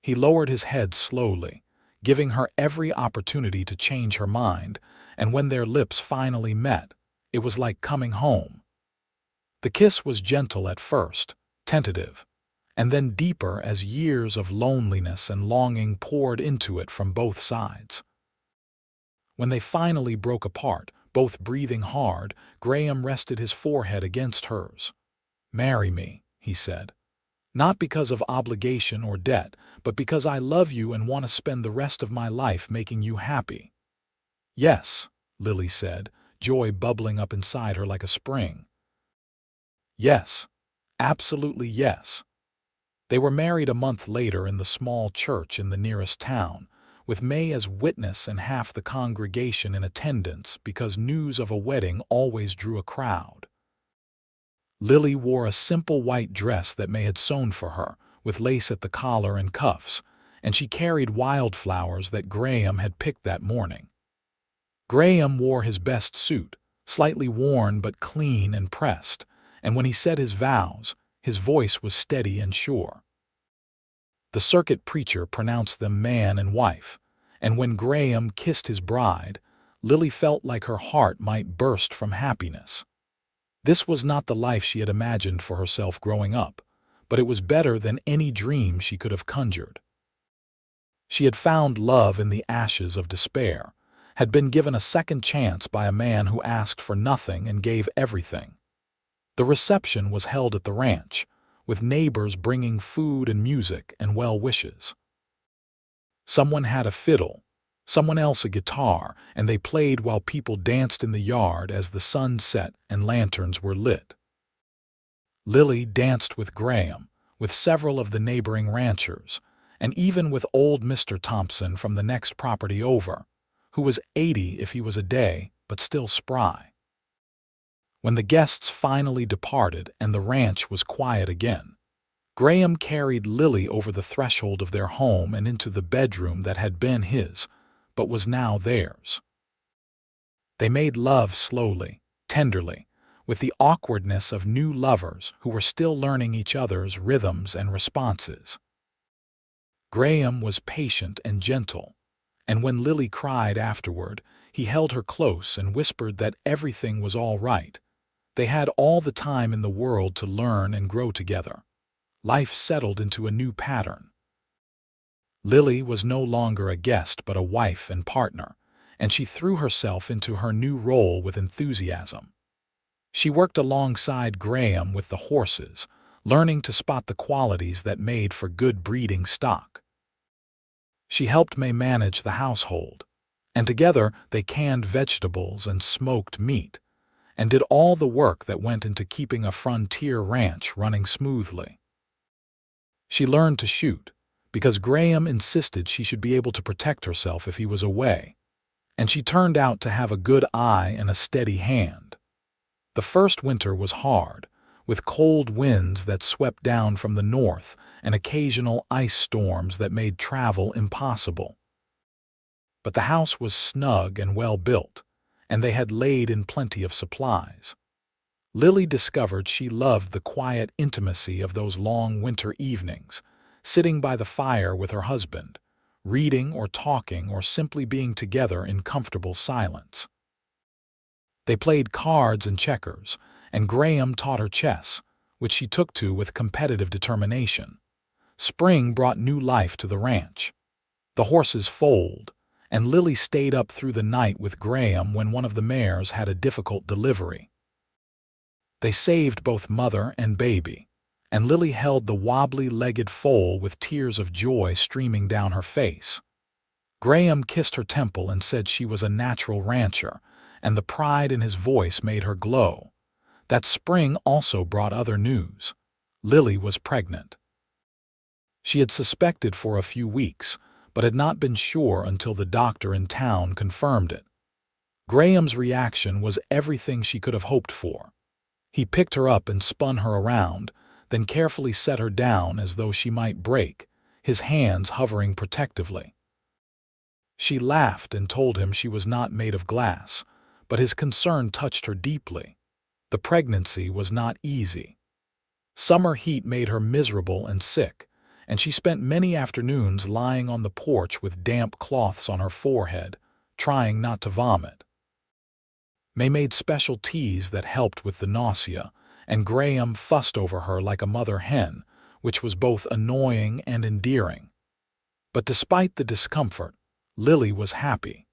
He lowered his head slowly, giving her every opportunity to change her mind, and when their lips finally met, it was like coming home. The kiss was gentle at first, tentative, and then deeper as years of loneliness and longing poured into it from both sides. When they finally broke apart, both breathing hard, Graham rested his forehead against hers. "Marry me," he said. "Not because of obligation or debt, but because I love you and want to spend the rest of my life making you happy." "Yes," Lily said, joy bubbling up inside her like a spring. "Yes, absolutely yes." They were married a month later in the small church in the nearest town, with May as witness and half the congregation in attendance because news of a wedding always drew a crowd. Lily wore a simple white dress that May had sewn for her, with lace at the collar and cuffs, and she carried wildflowers that Graham had picked that morning. Graham wore his best suit, slightly worn but clean and pressed, and when he said his vows, his voice was steady and sure. The circuit preacher pronounced them man and wife, and when Graham kissed his bride, Lily felt like her heart might burst from happiness. This was not the life she had imagined for herself growing up, but it was better than any dream she could have conjured. She had found love in the ashes of despair, had been given a second chance by a man who asked for nothing and gave everything. The reception was held at the ranch, with neighbors bringing food and music and well wishes. Someone had a fiddle, someone else a guitar, and they played while people danced in the yard as the sun set and lanterns were lit. Lily danced with Graham, with several of the neighboring ranchers, and even with old Mr. Thompson from the next property over, who was 80 if he was a day, but still spry. When the guests finally departed and the ranch was quiet again, Graham carried Lily over the threshold of their home and into the bedroom that had been his, but was now theirs. They made love slowly, tenderly, with the awkwardness of new lovers who were still learning each other's rhythms and responses. Graham was patient and gentle, and when Lily cried afterward, he held her close and whispered that everything was all right. They had all the time in the world to learn and grow together. Life settled into a new pattern. Lily was no longer a guest but a wife and partner, and she threw herself into her new role with enthusiasm. She worked alongside Graham with the horses, learning to spot the qualities that made for good breeding stock. She helped May manage the household, and together they canned vegetables and smoked meat, and did all the work that went into keeping a frontier ranch running smoothly. She learned to shoot, because Graham insisted she should be able to protect herself if he was away, and she turned out to have a good eye and a steady hand. The first winter was hard, with cold winds that swept down from the north and occasional ice storms that made travel impossible. But the house was snug and well built, and they had laid in plenty of supplies. Lily discovered she loved the quiet intimacy of those long winter evenings, sitting by the fire with her husband, reading or talking or simply being together in comfortable silence. They played cards and checkers, and Graham taught her chess, which she took to with competitive determination. Spring brought new life to the ranch. The horses foaled, and Lily stayed up through the night with Graham when one of the mares had a difficult delivery. They saved both mother and baby, and Lily held the wobbly-legged foal with tears of joy streaming down her face. Graham kissed her temple and said she was a natural rancher, and the pride in his voice made her glow. That spring also brought other news. Lily was pregnant. She had suspected for a few weeks, but had not been sure until the doctor in town confirmed it. Graham's reaction was everything she could have hoped for. He picked her up and spun her around, then carefully set her down as though she might break, his hands hovering protectively. She laughed and told him she was not made of glass, but his concern touched her deeply. The pregnancy was not easy. Summer heat made her miserable and sick, and she spent many afternoons lying on the porch with damp cloths on her forehead, trying not to vomit. May made special teas that helped with the nausea, and Graham fussed over her like a mother hen, which was both annoying and endearing. But despite the discomfort, Lily was happy.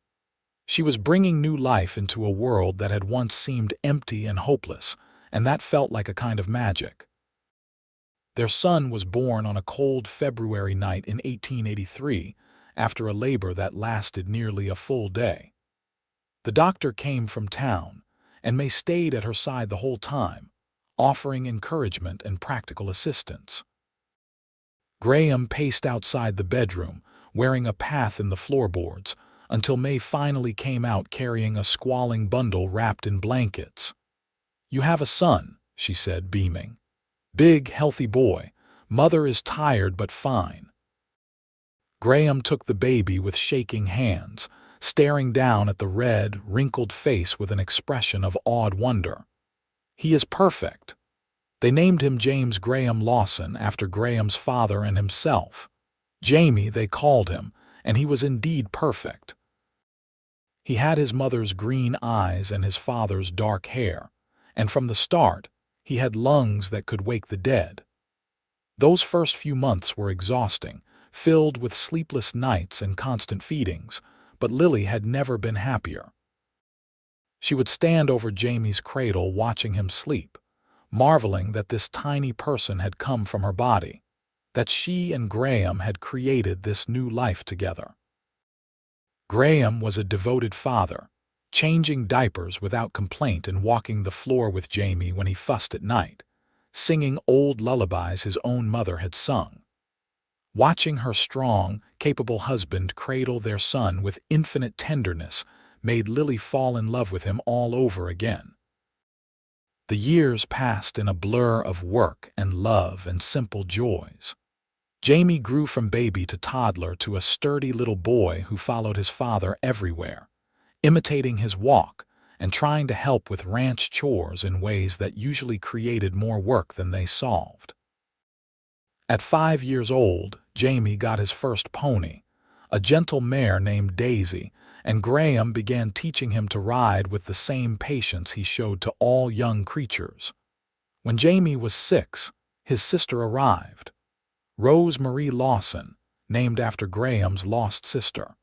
She was bringing new life into a world that had once seemed empty and hopeless, and that felt like a kind of magic. Their son was born on a cold February night in 1883, after a labor that lasted nearly a full day. The doctor came from town, and May stayed at her side the whole time, offering encouragement and practical assistance. Graham paced outside the bedroom, wearing a path in the floorboards, until May finally came out carrying a squalling bundle wrapped in blankets. "You have a son," she said, beaming. "Big, healthy boy. Mother is tired but fine." Graham took the baby with shaking hands, staring down at the red, wrinkled face with an expression of awed wonder. "He is perfect." They named him James Graham Lawson after Graham's father and himself. Jamie, they called him, and he was indeed perfect. He had his mother's green eyes and his father's dark hair, and from the start, he had lungs that could wake the dead. Those first few months were exhausting, filled with sleepless nights and constant feedings, but Lily had never been happier. She would stand over Jamie's cradle watching him sleep, marveling that this tiny person had come from her body, that she and Graham had created this new life together. Graham was a devoted father, changing diapers without complaint and walking the floor with Jamie when he fussed at night, singing old lullabies his own mother had sung. Watching her strong, capable husband cradle their son with infinite tenderness made Lily fall in love with him all over again. The years passed in a blur of work and love and simple joys. Jamie grew from baby to toddler to a sturdy little boy who followed his father everywhere, imitating his walk and trying to help with ranch chores in ways that usually created more work than they solved. At 5 years old, Jamie got his first pony, a gentle mare named Daisy, and Graham began teaching him to ride with the same patience he showed to all young creatures. When Jamie was 6, his sister arrived, Rose Marie Lawson, named after Graham's lost sister.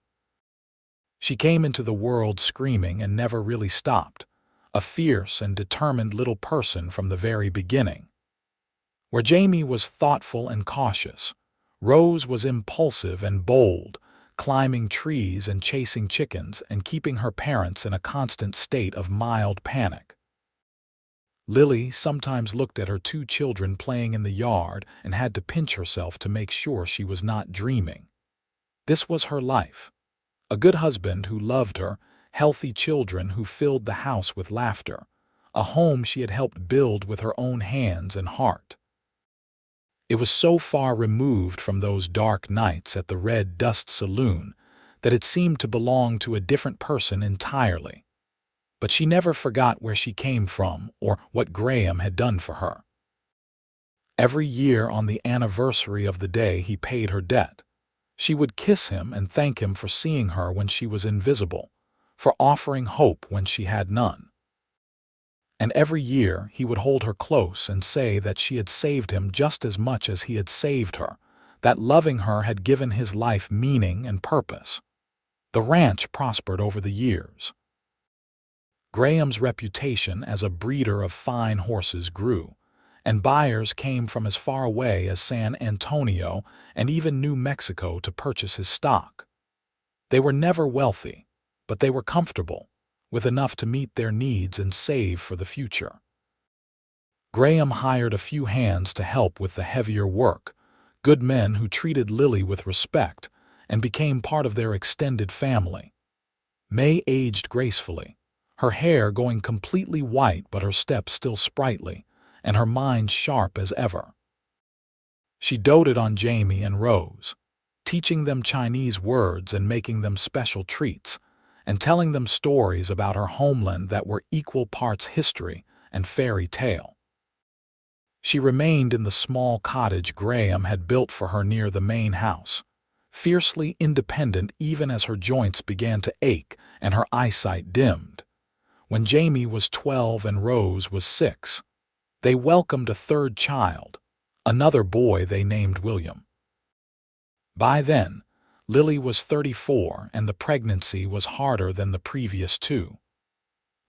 She came into the world screaming and never really stopped, a fierce and determined little person from the very beginning. Where Jamie was thoughtful and cautious, Rose was impulsive and bold, climbing trees and chasing chickens and keeping her parents in a constant state of mild panic. Lily sometimes looked at her 2 children playing in the yard and had to pinch herself to make sure she was not dreaming. This was her life. A good husband who loved her, healthy children who filled the house with laughter, a home she had helped build with her own hands and heart. It was so far removed from those dark nights at the Red Dust Saloon that it seemed to belong to a different person entirely. But she never forgot where she came from or what Graham had done for her. Every year on the anniversary of the day he paid her debt, she would kiss him and thank him for seeing her when she was invisible, for offering hope when she had none. And every year he would hold her close and say that she had saved him just as much as he had saved her, that loving her had given his life meaning and purpose. The ranch prospered over the years. Graham's reputation as a breeder of fine horses grew, and buyers came from as far away as San Antonio and even New Mexico to purchase his stock. They were never wealthy, but they were comfortable, with enough to meet their needs and save for the future. Graham hired a few hands to help with the heavier work, good men who treated Lily with respect and became part of their extended family. May aged gracefully, her hair going completely white but her step still sprightly, and her mind sharp as ever. She doted on Jamie and Rose, teaching them Chinese words and making them special treats, and telling them stories about her homeland that were equal parts history and fairy tale. She remained in the small cottage Graham had built for her near the main house, fiercely independent even as her joints began to ache and her eyesight dimmed. When Jamie was 12 and Rose was 6, they welcomed a 3rd child, another boy they named William. By then, Lily was 34 and the pregnancy was harder than the previous 2.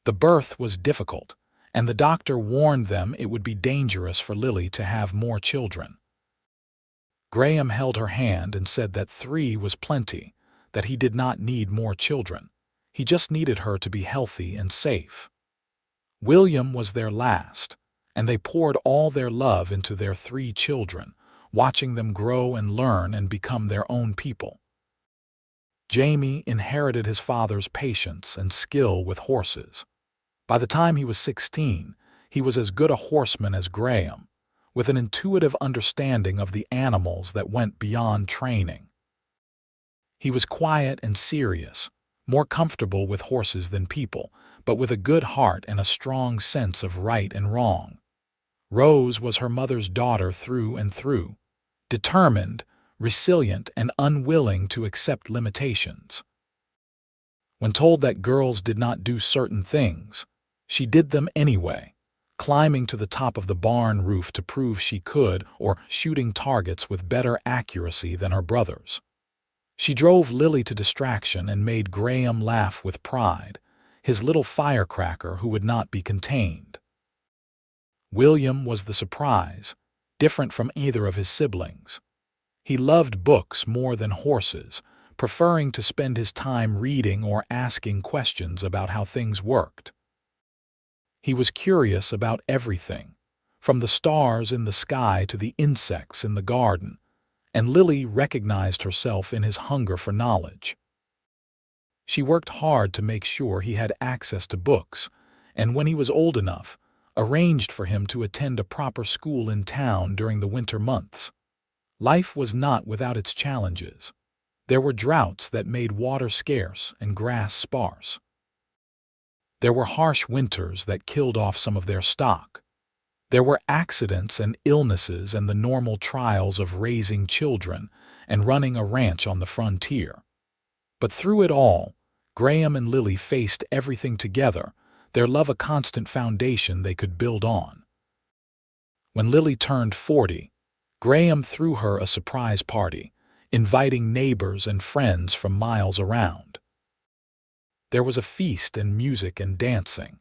The birth was difficult, and the doctor warned them it would be dangerous for Lily to have more children. Graham held her hand and said that 3 was plenty, that he did not need more children. He just needed her to be healthy and safe. William was their last, and they poured all their love into their 3 children, watching them grow and learn and become their own people. Jamie inherited his father's patience and skill with horses. By the time he was 16, he was as good a horseman as Graham, with an intuitive understanding of the animals that went beyond training. He was quiet and serious, more comfortable with horses than people, but with a good heart and a strong sense of right and wrong. Rose was her mother's daughter through and through, determined, resilient, and unwilling to accept limitations. When told that girls did not do certain things, she did them anyway, climbing to the top of the barn roof to prove she could or shooting targets with better accuracy than her brothers. She drove Lily to distraction and made Graham laugh with pride, his little firecracker who would not be contained. William was the surprise, different from either of his siblings. He loved books more than horses, preferring to spend his time reading or asking questions about how things worked. He was curious about everything, from the stars in the sky to the insects in the garden, and Lily recognized herself in his hunger for knowledge. She worked hard to make sure he had access to books, and when he was old enough, arranged for him to attend a proper school in town during the winter months. Life was not without its challenges. There were droughts that made water scarce and grass sparse. There were harsh winters that killed off some of their stock. There were accidents and illnesses and the normal trials of raising children and running a ranch on the frontier. But through it all, Graham and Lily faced everything together, their love a constant foundation they could build on. When Lily turned 40, Graham threw her a surprise party, inviting neighbors and friends from miles around. There was a feast and music and dancing,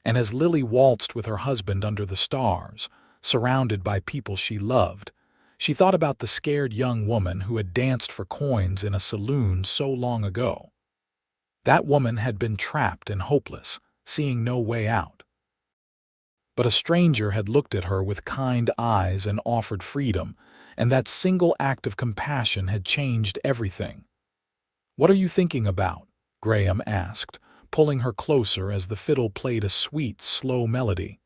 and as Lily waltzed with her husband under the stars, surrounded by people she loved, she thought about the scared young woman who had danced for coins in a saloon so long ago. That woman had been trapped and hopeless, seeing no way out. But a stranger had looked at her with kind eyes and offered freedom, and that single act of compassion had changed everything. "What are you thinking about?" Graham asked, pulling her closer as the fiddle played a sweet, slow melody.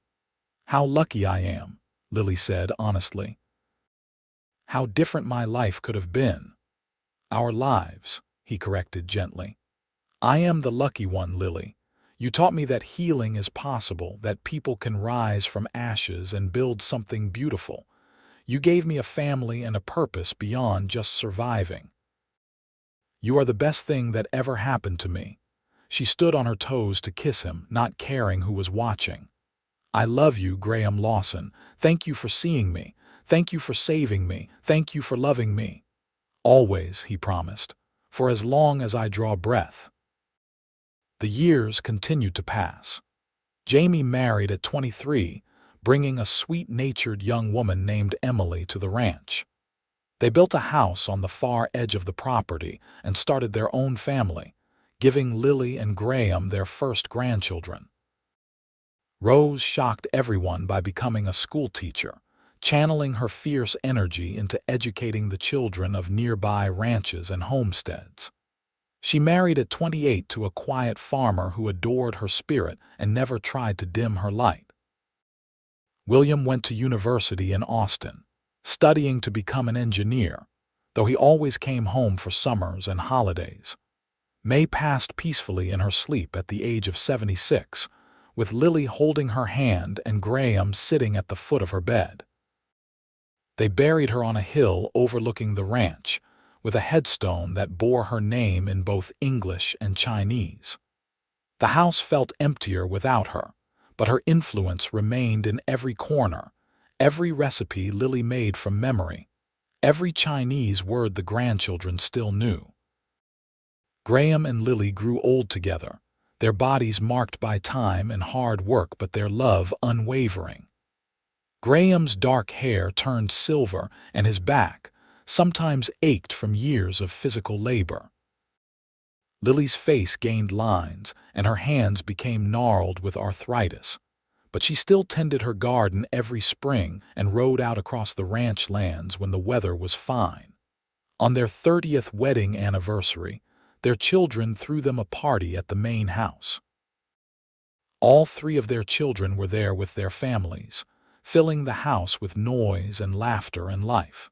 "How lucky I am," Lily said honestly. "How different my life could have been." "Our lives," he corrected gently. "I am the lucky one, Lily. You taught me that healing is possible, that people can rise from ashes and build something beautiful. You gave me a family and a purpose beyond just surviving. You are the best thing that ever happened to me." She stood on her toes to kiss him, not caring who was watching. "I love you, Graham Lawson. Thank you for seeing me. Thank you for saving me. Thank you for loving me. Always," he promised, "for as long as I draw breath." The years continued to pass. Jamie married at 23, bringing a sweet-natured young woman named Emily to the ranch. They built a house on the far edge of the property and started their own family, giving Lily and Graham their first grandchildren. Rose shocked everyone by becoming a schoolteacher, channeling her fierce energy into educating the children of nearby ranches and homesteads. She married at 28 to a quiet farmer who adored her spirit and never tried to dim her light. William went to university in Austin, studying to become an engineer, though he always came home for summers and holidays. May passed peacefully in her sleep at the age of 76, with Lily holding her hand and Graham sitting at the foot of her bed. They buried her on a hill overlooking the ranch, with a headstone that bore her name in both English and Chinese. The house felt emptier without her, but her influence remained in every corner, every recipe Lily made from memory, every Chinese word the grandchildren still knew. Graham and Lily grew old together, their bodies marked by time and hard work but their love unwavering. Graham's dark hair turned silver and his back sometimes ached from years of physical labor. Lily's face gained lines and her hands became gnarled with arthritis, but she still tended her garden every spring and rode out across the ranch lands when the weather was fine. On their 30th wedding anniversary, their children threw them a party at the main house. All three of their children were there with their families, filling the house with noise and laughter and life.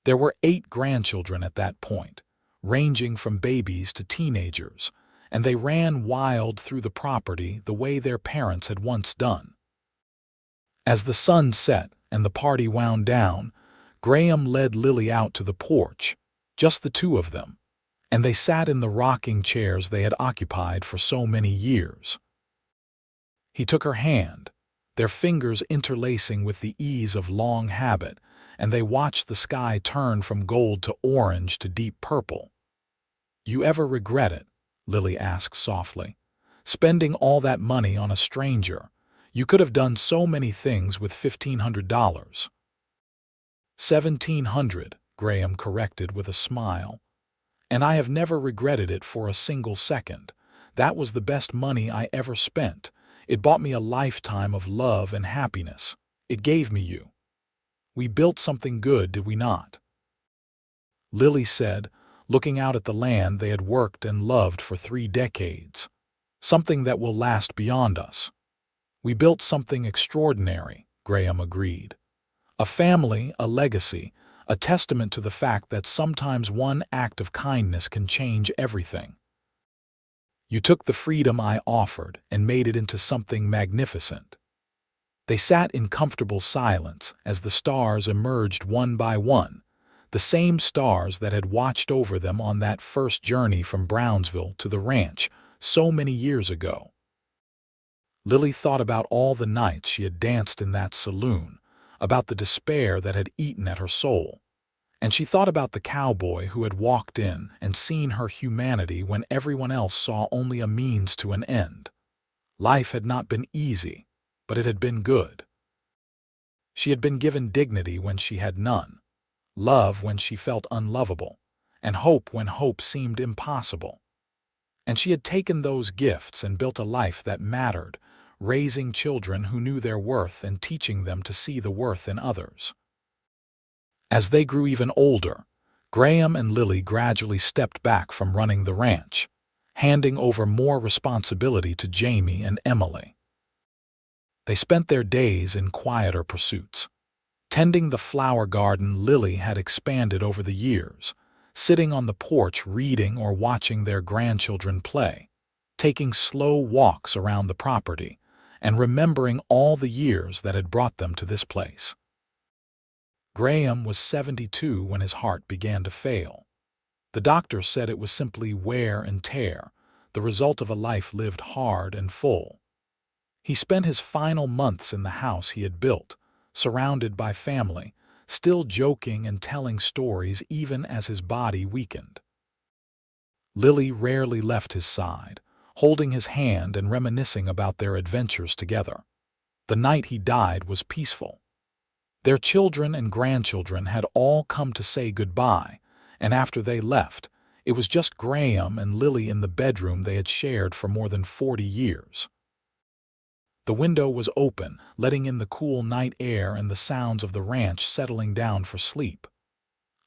There were 8 grandchildren at that point, ranging from babies to teenagers, and they ran wild through the property the way their parents had once done. As the sun set and the party wound down, Graham led Lily out to the porch, just the two of them, and they sat in the rocking chairs they had occupied for so many years. He took her hand, their fingers interlacing with the ease of long habit, and they watched the sky turn from gold to orange to deep purple. You ever regret it? Lily asked softly. Spending all that money on a stranger. You could have done so many things with $1,500. 1,700, Graham corrected with a smile. And I have never regretted it for a single second. That was the best money I ever spent. It bought me a lifetime of love and happiness. It gave me you. We built something good, did we not? Lily said, looking out at the land they had worked and loved for 3 decades. Something that will last beyond us. We built something extraordinary, Graham agreed. A family, a legacy, a testament to the fact that sometimes one act of kindness can change everything. You took the freedom I offered and made it into something magnificent. They sat in comfortable silence as the stars emerged one by one, the same stars that had watched over them on that first journey from Brownsville to the ranch so many years ago. Lily thought about all the nights she had danced in that saloon, about the despair that had eaten at her soul. And she thought about the cowboy who had walked in and seen her humanity when everyone else saw only a means to an end. Life had not been easy, but it had been good. She had been given dignity when she had none, love when she felt unlovable, and hope when hope seemed impossible. And she had taken those gifts and built a life that mattered, raising children who knew their worth and teaching them to see the worth in others. As they grew even older, Graham and Lily gradually stepped back from running the ranch, handing over more responsibility to Jamie and Emily. They spent their days in quieter pursuits. Tending the flower garden Lily had expanded over the years, sitting on the porch reading or watching their grandchildren play, taking slow walks around the property, and remembering all the years that had brought them to this place. Graham was 72 when his heart began to fail. The doctor said it was simply wear and tear, the result of a life lived hard and full. He spent his final months in the house he had built, surrounded by family, still joking and telling stories even as his body weakened. Lily rarely left his side, holding his hand and reminiscing about their adventures together. The night he died was peaceful. Their children and grandchildren had all come to say goodbye, and after they left, it was just Graham and Lily in the bedroom they had shared for more than 40 years. The window was open, letting in the cool night air and the sounds of the ranch settling down for sleep.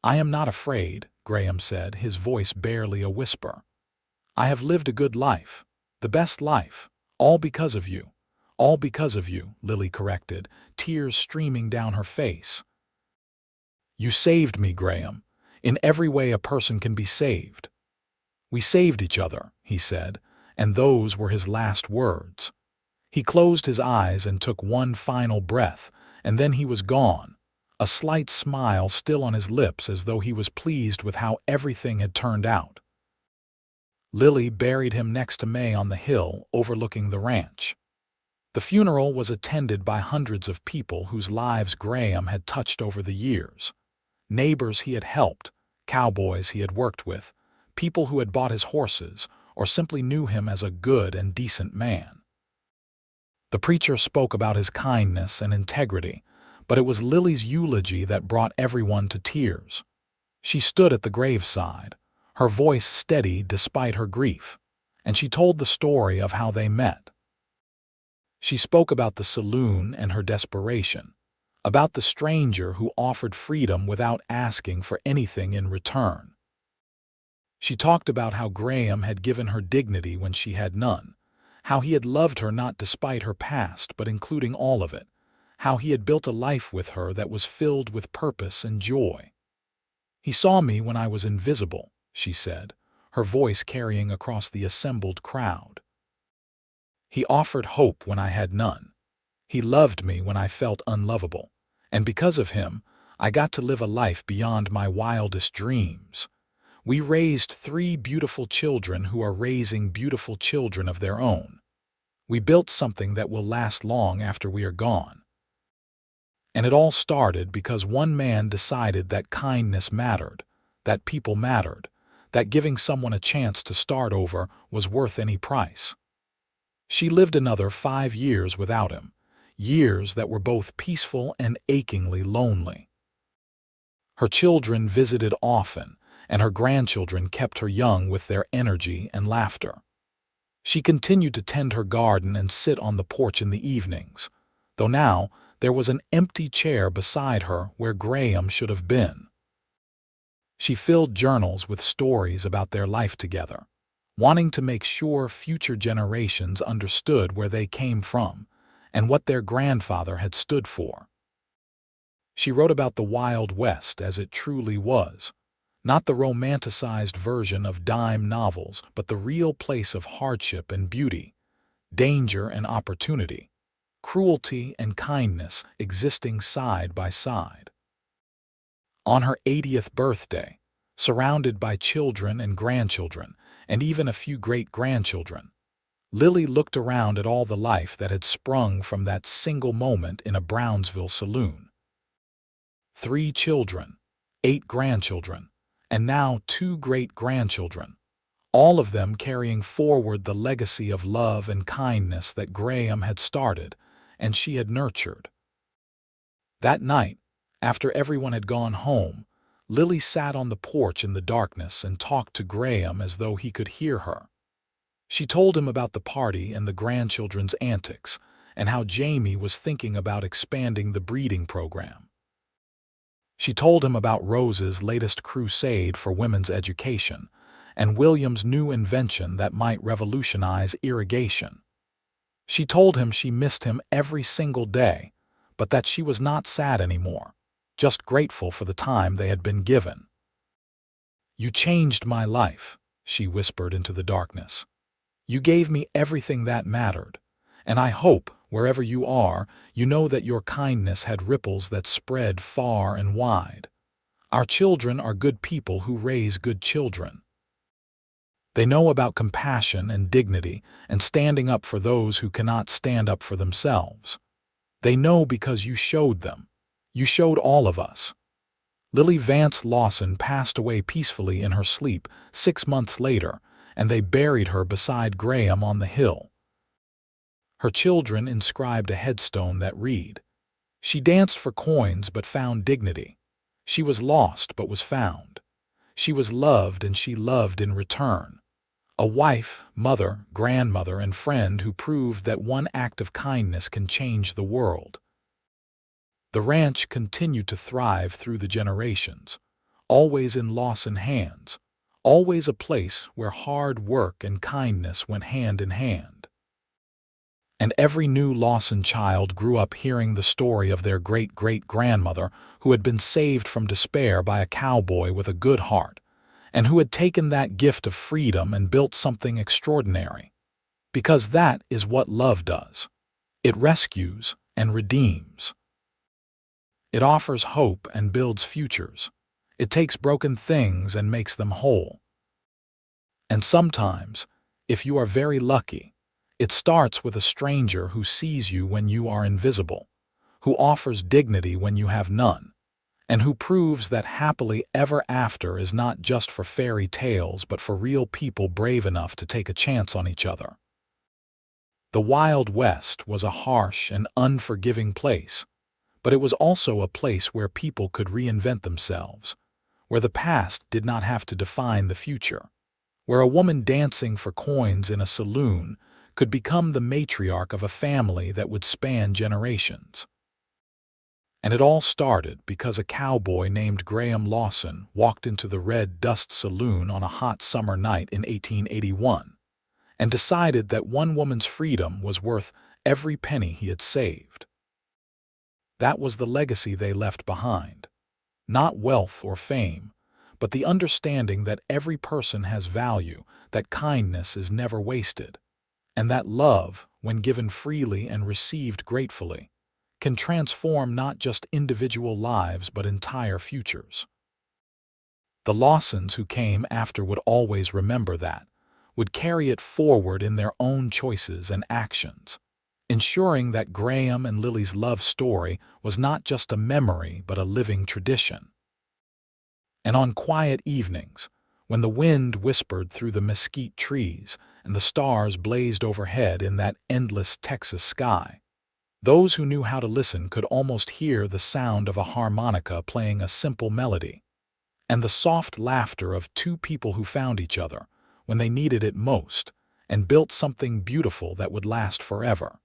"I am not afraid," Graham said, his voice barely a whisper. "I have lived a good life, the best life, all because of you. All because of you," Lily corrected, tears streaming down her face. "You saved me, Graham. In every way a person can be saved." "We saved each other," he said, and those were his last words. He closed his eyes and took one final breath, and then he was gone, a slight smile still on his lips as though he was pleased with how everything had turned out. Lily buried him next to May on the hill overlooking the ranch. The funeral was attended by hundreds of people whose lives Graham had touched over the years. Neighbors he had helped, cowboys he had worked with, people who had bought his horses, or simply knew him as a good and decent man. The preacher spoke about his kindness and integrity, but it was Lily's eulogy that brought everyone to tears. She stood at the graveside, her voice steady despite her grief, and she told the story of how they met. She spoke about the saloon and her desperation, about the stranger who offered freedom without asking for anything in return. She talked about how Graham had given her dignity when she had none, how he had loved her not despite her past but including all of it, how he had built a life with her that was filled with purpose and joy. "He saw me when I was invisible," she said, her voice carrying across the assembled crowd. "He offered hope when I had none. He loved me when I felt unlovable, and because of him, I got to live a life beyond my wildest dreams. We raised 3 beautiful children who are raising beautiful children of their own. We built something that will last long after we are gone. And it all started because one man decided that kindness mattered, that people mattered, that giving someone a chance to start over was worth any price. She lived another 5 years without him, years that were both peaceful and achingly lonely. Her children visited often, and her grandchildren kept her young with their energy and laughter. She continued to tend her garden and sit on the porch in the evenings, though now there was an empty chair beside her where Graham should have been. She filled journals with stories about their life together, wanting to make sure future generations understood where they came from and what their grandfather had stood for. She wrote about the Wild West as it truly was, not the romanticized version of dime novels, but the real place of hardship and beauty, danger and opportunity, cruelty and kindness existing side by side. On her 80th birthday, surrounded by children and grandchildren, and even a few great-grandchildren, Lily looked around at all the life that had sprung from that single moment in a Brownsville saloon. 3 children, 8 grandchildren, and now 2 great-grandchildren, all of them carrying forward the legacy of love and kindness that Graham had started and she had nurtured. That night, after everyone had gone home, Lily sat on the porch in the darkness and talked to Graham as though he could hear her. She told him about the party and the grandchildren's antics, and how Jamie was thinking about expanding the breeding program. She told him about Rose's latest crusade for women's education, and William's new invention that might revolutionize irrigation. She told him she missed him every single day, but that she was not sad anymore, just grateful for the time they had been given. "You changed my life," she whispered into the darkness. "You gave me everything that mattered, and I hope, wherever you are, you know that your kindness had ripples that spread far and wide. Our children are good people who raise good children. They know about compassion and dignity and standing up for those who cannot stand up for themselves. They know because you showed them. You showed all of us." Lily Vance Lawson passed away peacefully in her sleep 6 months later, and they buried her beside Graham on the hill. Her children inscribed a headstone that read, "She danced for coins but found dignity. She was lost but was found. She was loved and she loved in return. A wife, mother, grandmother, and friend who proved that one act of kindness can change the world." The ranch continued to thrive through the generations, always in Lawson hands, always a place where hard work and kindness went hand in hand. And every new Lawson child grew up hearing the story of their great-great-grandmother who had been saved from despair by a cowboy with a good heart, and who had taken that gift of freedom and built something extraordinary. Because that is what love does. It rescues and redeems. It offers hope and builds futures. It takes broken things and makes them whole. And sometimes, if you are very lucky, it starts with a stranger who sees you when you are invisible, who offers dignity when you have none, and who proves that happily ever after is not just for fairy tales but for real people brave enough to take a chance on each other. The Wild West was a harsh and unforgiving place, but it was also a place where people could reinvent themselves, where the past did not have to define the future, where a woman dancing for coins in a saloon could become the matriarch of a family that would span generations. And it all started because a cowboy named Graham Lawson walked into the Red Dust Saloon on a hot summer night in 1881 and decided that one woman's freedom was worth every penny he had saved. That was the legacy they left behind. Not wealth or fame, but the understanding that every person has value, that kindness is never wasted, and that love, when given freely and received gratefully, can transform not just individual lives but entire futures. The Lawsons who came after would always remember that, would carry it forward in their own choices and actions, ensuring that Graham and Lily's love story was not just a memory but a living tradition. And on quiet evenings, when the wind whispered through the mesquite trees and the stars blazed overhead in that endless Texas sky. Those who knew how to listen could almost hear the sound of a harmonica playing a simple melody, and the soft laughter of two people who found each other when they needed it most and built something beautiful that would last forever.